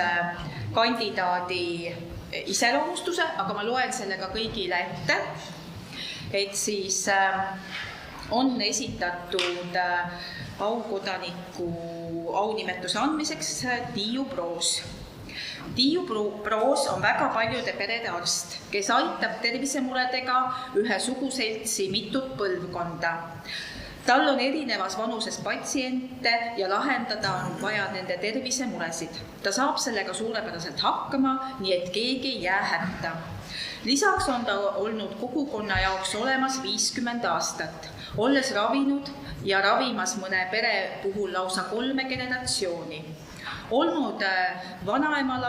kandidaadi iseloomustuse, aga ma loen selle ka kõigile ette. Et siis on esitatud aukodaniku aunimetuse andmiseks Tiiu Proos. Tiiu Proos on väga paljude perede arst, kes aitab tervisemuredega ühe suguseltsi mitut põlvkonda. Tal on erinevas vanuses patsiente ja lahendada on vaja nende tervisemuresid. Ta saab sellega suurepäraselt hakkama, nii et keegi ei jää hätta. Lisaks on ta olnud kogukonna jaoks olemas 50 aastat, olles ravinud ja ravimas mõne pere puhul lausa 3 generatsiooni. Olnud vanaema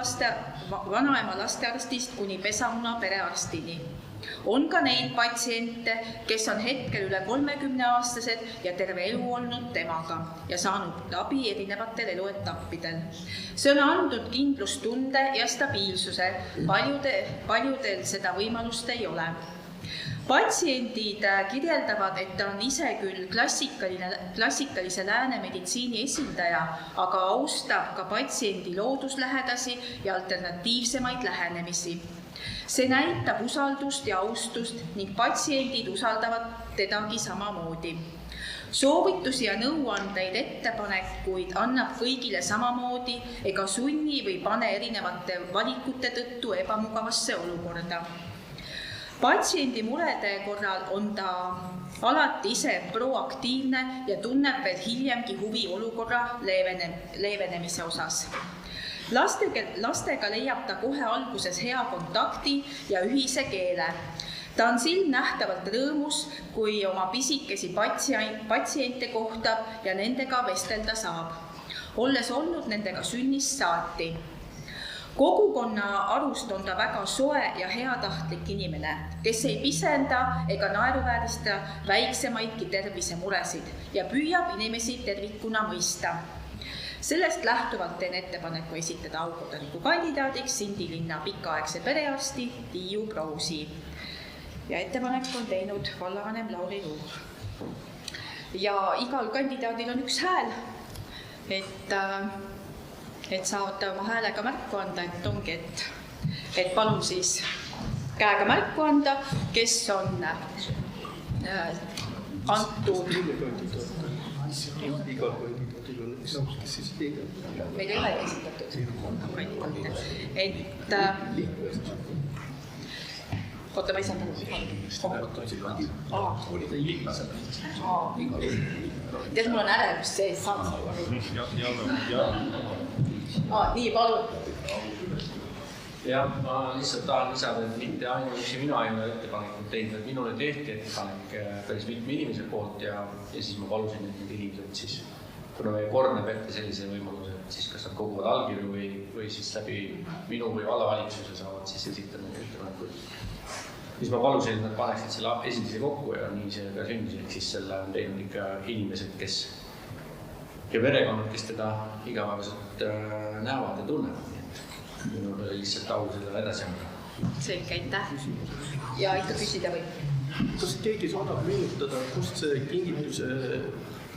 lastearstist kuni pesamuna perearstini. On ka neid patsiente, kes on hetkel üle 30-aastased ja terve elu olnud temaga ja saanud abi erinevatel eluetappidel. See on andnud kindlustunde ja stabiilsuse. Paljudel seda võimalust ei ole. Patsiendid kirjeldavad, et ta on ise küll klassikalise lääne meditsiini esindaja, aga austab ka patsiendi looduslähedasi ja alternatiivsemaid lähenemisi. See näitab usaldust ja austust ning patsiendid usaldavad tedagi samamoodi. Soovitusi ja nõuandeid ettepanekuid annab kõigile samamoodi ega sunni või pane erinevate valikute tõttu ebamugavasse olukorda. Patsiendi murede korral on ta alati ise proaktiivne ja tunneb veel hiljemgi huvi olukorra leevenemise osas. Lastega leiab ta kohe alguses hea kontakti ja ühise keele. Ta on silmnähtavalt rõõmus, kui oma pisikesi patsiente kohtab ja nendega vestelda saab, olles olnud nendega sünnist saati. Kogukonna arust on ta väga soe ja heatahtlik inimene, kes ei pisenda ega naeruväärista väiksemaidki tervisemuresid ja püüab inimesi tervikuna mõista. Sellest lähtuvalt teen ettepaneku esitada aukodaniku kandidaadiks Sindi linna pikaaegse perearsti Tiiu Prousi. Ja ettepanek on teinud vallavanem Lauri Luur. Ja igal kandidaadil on üks hääl. et saate oma häälega märku anda, et ongi, et palun siis käega märku anda, kes on antud. Meil ei ole esitatud. Oota, ma ei saa tead, mul on ärevus sees, saad sa aru? Nii, palun. Jah, ma lihtsalt tahan lisada, et mitte ainuüksi mina ei ole ettepanekut teinud, et minule tehti ettepanek päris mitme inimese poolt ja siis ma palusin, et need inimesed siis, kuna meie kord näeb ette sellise võimaluse, et siis kas nad koguvad allkirju või siis läbi minu või vallavalitsuse saavad siis esitada need ettepanekuid. Siis ma palusin, et nad paneksid selle esimese kokku ja nii see ka sündis, et siis selle on teinud ikka inimesed, kes ja perekonnad, kes teda igapäevaselt näevad ja tunnevad. Minul oli lihtsalt au seda edasi anda. Selge, aitäh. Ja ikka küsida või? Kas keegi saadab meenutada, kust see kingituse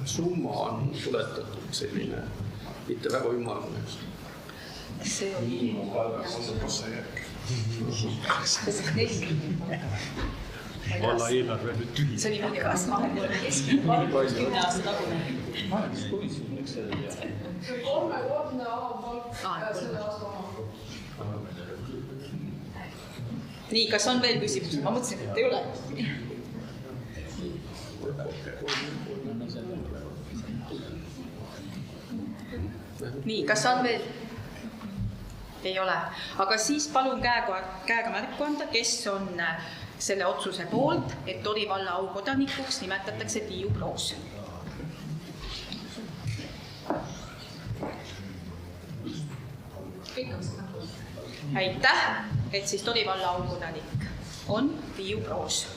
summa on tuletatud selline, mitte väga ümmargune? See on valla eelarve nüüd tühi. See oli mingi kasvama. 10 aasta tagune. See 3-kordne alampalk selle aasta oma. Nii, kas on veel küsimus? Ma mõtlesin, et ei ole. Nii, kas on veel? Ei ole. Aga siis palun käega märku anda, kes on selle otsuse poolt, et Tori valla aukodanikuks nimetatakse Tiiu Proos. Aitäh, et siis Tori valla aukodanik on Tiiu Proos.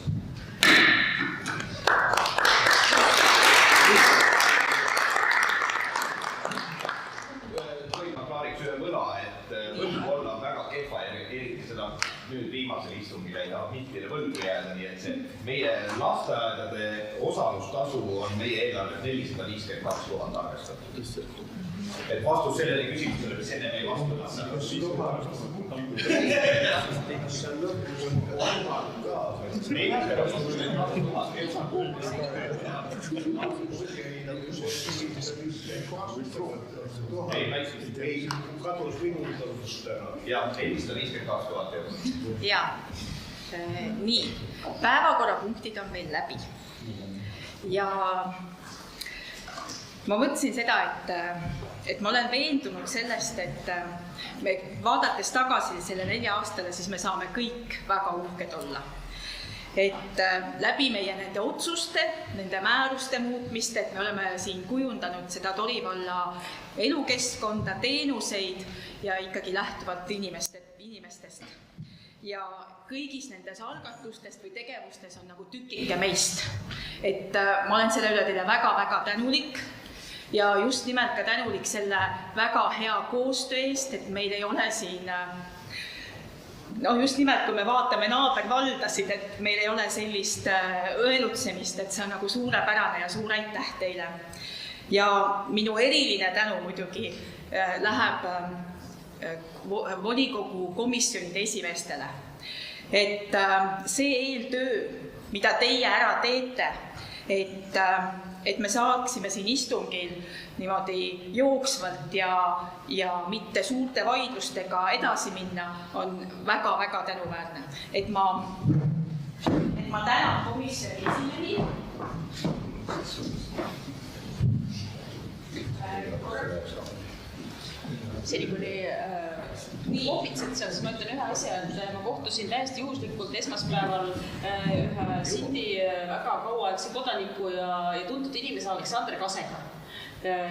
Ma klaariks ühe võla, et võlgu olla väga kehva ja eriti seda nüüd viimasel istungil ei taha mitmile võlgu jääda, nii et see meie lasteaedade osalustasu on meie eelarve 452 000 arvestatud. Et vastus sellele küsimusele, mis enne ei vastunud. Ei, kadus minutavust ära. Ja, 452 000 eurot. Ja, nii, päevakorrapunktid on meil läbi. Ja ma mõtlesin seda, et ma olen veendunud sellest, et me vaadates tagasi selle 4 aastale, siis me saame kõik väga uhked olla. Et läbi meie nende otsuste, nende määruste muutmist, et me oleme siin kujundanud seda Tori valla elukeskkonda, teenuseid ja ikkagi lähtuvalt inimestest. Ja kõigis nendes algatustest või tegevustes on nagu tükike meist. Et ma olen selle üle teile väga-väga tänulik. Ja just nimelt ka tänulik selle väga hea koostöö eest, et meil ei ole siin, just nimelt kui me vaatame naabervaldasid, et meil ei ole sellist õelutsemist, et see on nagu suurepärane ja suur aitäh teile. Ja minu eriline tänu muidugi läheb volikogu komisjonide esimeestele. Et see eeltöö, mida teie ära teete, et me saaksime siin istungil niimoodi jooksvalt ja mitte suurte vaidlustega edasi minna, on väga-väga tänuväärne. Et ma tänan komisjoni esimehi. See oli kohvitsed seal, siis ma ütlen ühe asja, et ma kohtusin täiesti juhuslikult esmaspäeval ühe Sindi väga kauaaegse kodaniku ja tuntud inimese Aleksander Kasega,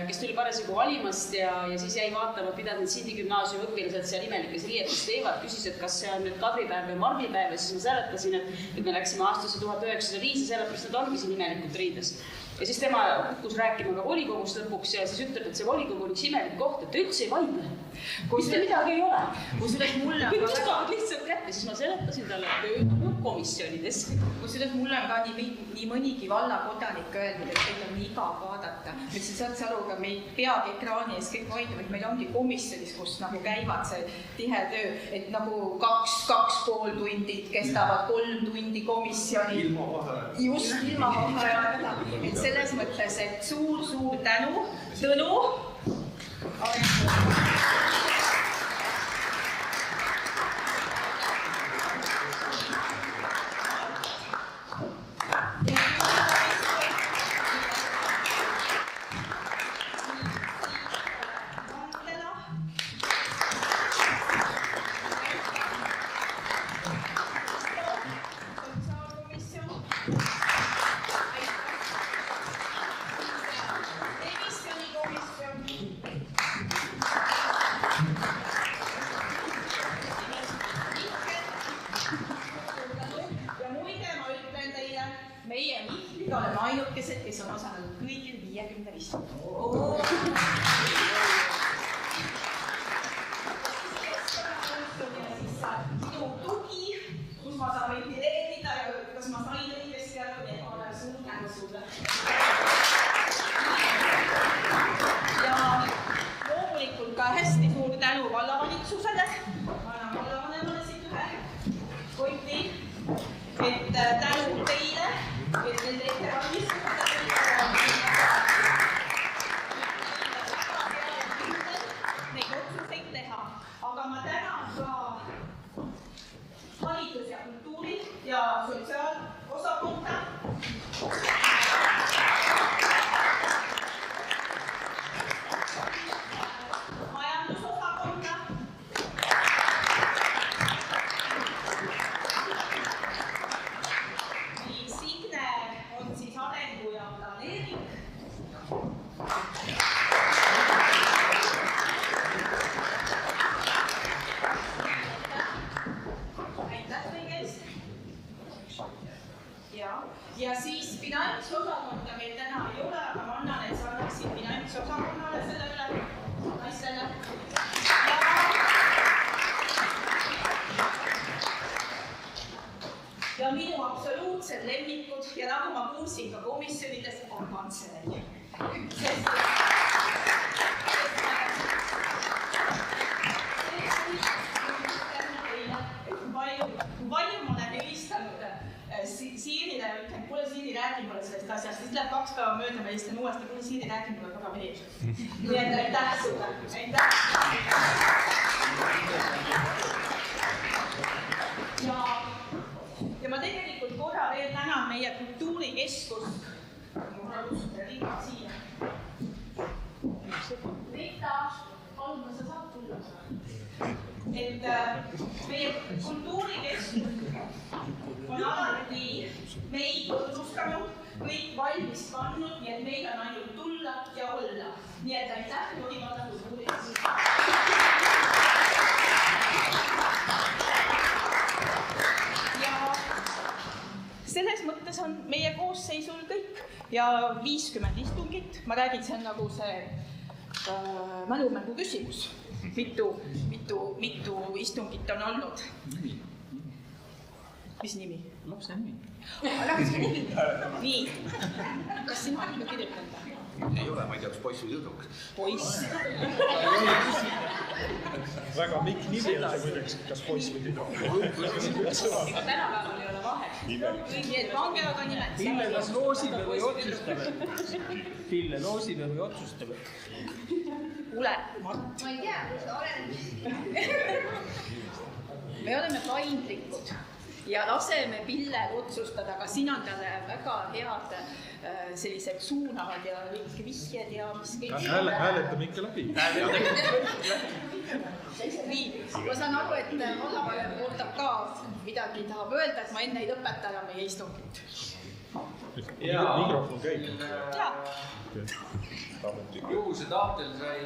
kes tuli parasjagu valimast ja siis jäi vaatama, mida need Sindi gümnaasiumi õpilased seal imelikes riietes teevad, küsis, et kas see on nüüd kadripäev või marmipäev ja siis ma seletasin, et me läksime aastasse 1905 ja sellepärast nad ongi siin imelikult riides. Ja siis tema kukkus rääkima ka volikogust lõpuks ja siis ütleb, et see volikogu on üks imelik koht, et ta üldse ei vaidle. mitte midagi ei ole. Kusjuures mulle on kõik tõstavad lihtsalt kätte, siis ma seletasin talle, et töö toimub komisjonides. Kusjuures mulle on ka nii mõnigi vallakodanik öelnud, et teil on igav vaadata. Nüüd sa saad aru, ka meid peagi ekraani ees kõik vaidlevad, meil ongi komisjonis, kus nagu käivad see tihe töö, et nagu 2,5 tundi kestavad 3 tundi komisjoni. Ilma vaheajal. Just ilma vaheajal. Et selles mõttes, et suur tänu, Tõnu. Ja siis finantsosakonda meil täna ei ole, aga ma annan, et sa annaksid finantsosakonnale selle üle, naistele. Ja minu absoluutsed lemmikud ja nagu ma kuulsin ka komisjonides, on kantselei. Kui palju ma olen helistanud Siirile ja ütlen, kuule Siiri, räägi mulle sellest asjast, siis läheb 2 päeva mööda, ma helistan uuesti, kuule Siiri, räägi mulle korra veel. Nii et aitäh sulle, aitäh. Ja ma tegelikult korra veel tänan meie kultuurikeskust. Korra kutsuda Rita siia. Rita, palun, sa saad tulla. Et meie kultuurikeskus on alati meid tutvustanud, kõik valmis pannud, nii et meil on ainult tulla ja olla. Nii et aitäh, Tohivalla kultuurikeskus. Ja selles mõttes on meie koosseisul kõik ja 50 istungit. Ma räägin, see on nagu see mälumängu küsimus. Mitu istungit on olnud? Mis nimi? Lapse nimi. Lapse nimi? Nii. Kas sina oled kirjutanud? Ei ole, ma ei tea, kas poiss või tüdruk. Poiss. Väga mikk nimi on see muideks, kas poiss või tüdruk. Tänapäeval ei ole vahet. Nii et pange aga nimed. Fille kas loosime või otsustame? Fille loosime või otsustame? Kuule, ma ei tea, kus ta olen. Me oleme paindlikud ja laseme Pillel otsustada, aga siin on talle väga head sellised suunavad ja vihjed ja mis kõik. Hääletame ikka läbi. Nii, ma saan aru, et vallavanem ootab ka midagi, tahab öelda, et ma enne ei lõpeta enam meie istungit. Mikrofon käib. Juhuse tahtel sai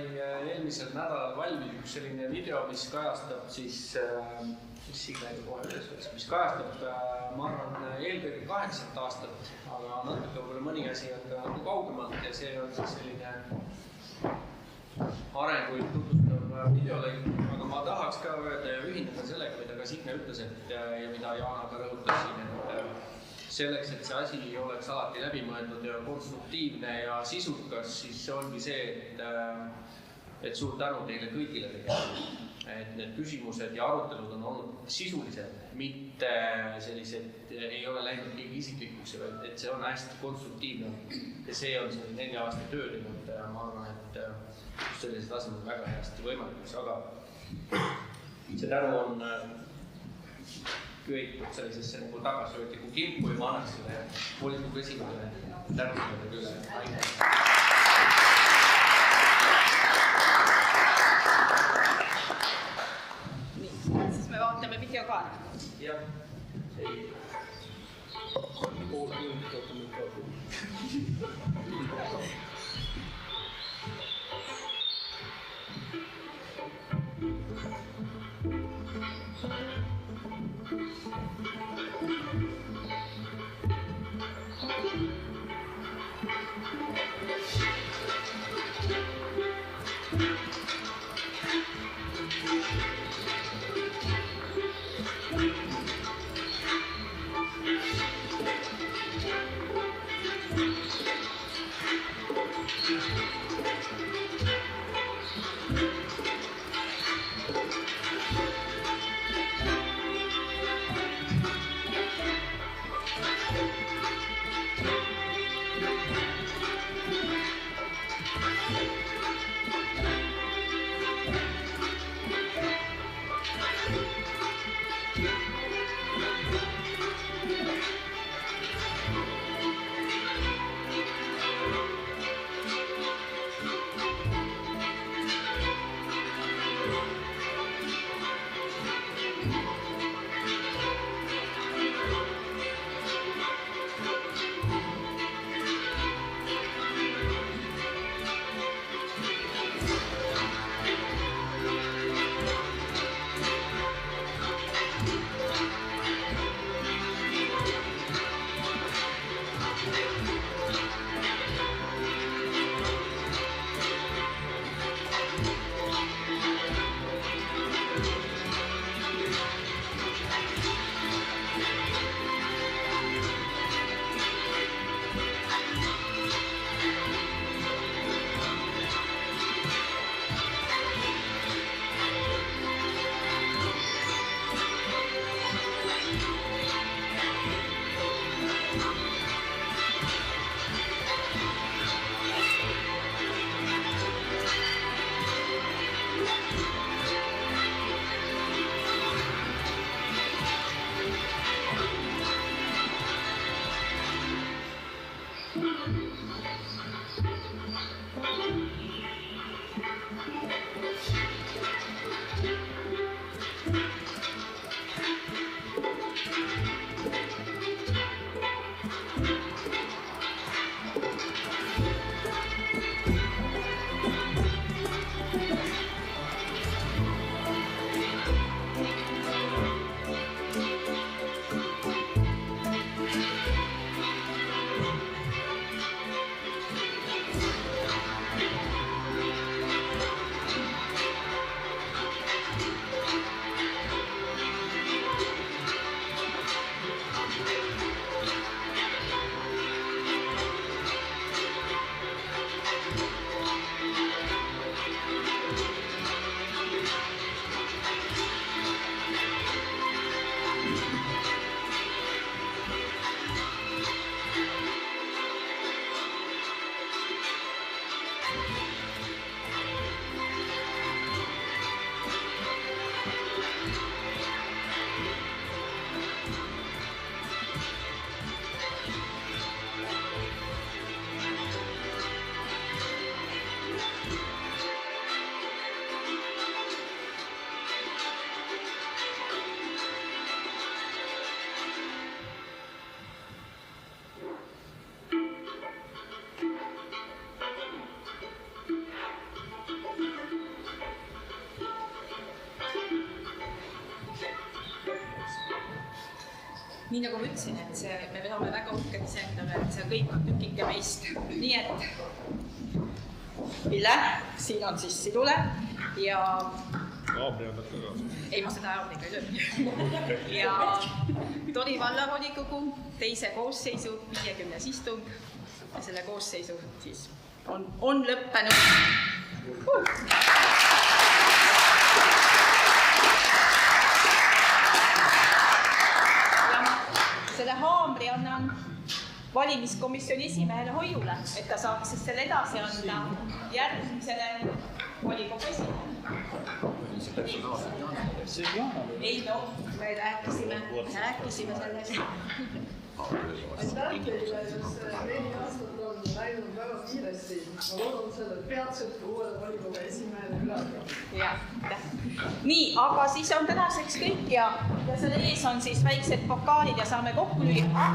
eelmisel nädalal valmis üks selline video, mis kajastab siis, mis Signe kohe üles võttes, mis kajastab, ma arvan, eelkõige 8 aastat, aga natuke võib-olla mõni asi on ka kaugemalt ja see on siis selline arenguid tutvustav videolõik, aga ma tahaks ka öelda ja ühineda sellega, mida ka Signe ütles, ja mida Jaana ka rõhutas siin, et selleks, et see asi oleks alati läbimõeldud ja konstruktiivne ja sisukas, siis see ongi see, et suur tänu teile kõigile tegelikult. Et need küsimused ja arutelud on olnud sisulised, mitte sellised, ei ole läinud keegi isiklikuks, et see on hästi konstruktiivne ja see on selle 4 aasta töö teinud ja ma arvan, et sellised asjad on väga hästi võimalikuks, aga see tänu on köitud sellisesse nagu tagasivõtliku kimpu ja ma annaks selle volikogu esimehele tänu küll. Siis me vaatame video ka. Jah. Pool tundi ootame ka. nii nagu ma ütlesin, et see, me oleme väga uhked iseendale, et see kõik on tükike meist. Nii et Pille, siin on siis sinule ja Haamri annad ka kaasa. ei, ma seda haamriga ei löö. Ja Tori vallavolikogu teise koosseisu 50. istung ja selle koosseisu siis on lõppenud. Selle haamri annan valimiskomisjoni esimehele Hoiule, et ta saaks siis selle edasi anda järgmisele volikogu esimehele. Ei, me rääkisime selles. Aitäh teile, sest 4 aastat on läinud väga kiiresti. Ma loodan selle peatselt uuele volikogu esimehele üle. Nii, aga siis on tänaseks kõik ja selle ees on siis väiksed pokaalid ja saame kokku lüüa.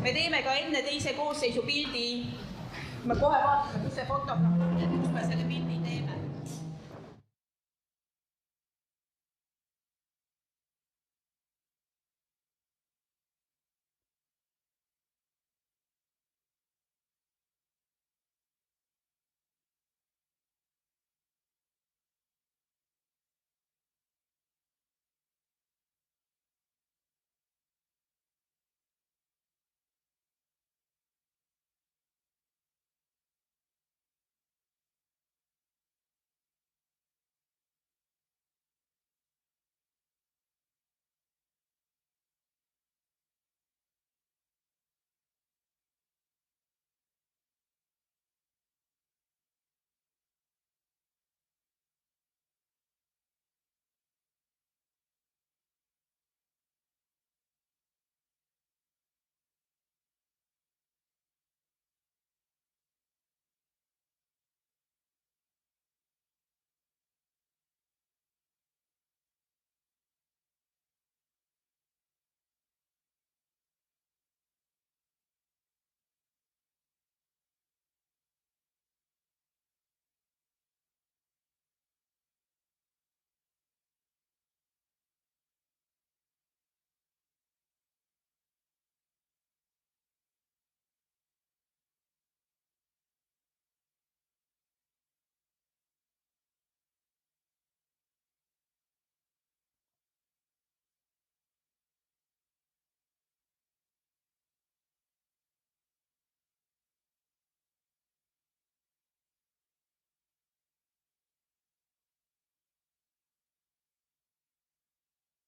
Me teeme ka enne teise koosseisu pildi. Me kohe vaatame, kus see fotograaf on, kus me selle pildi teeme.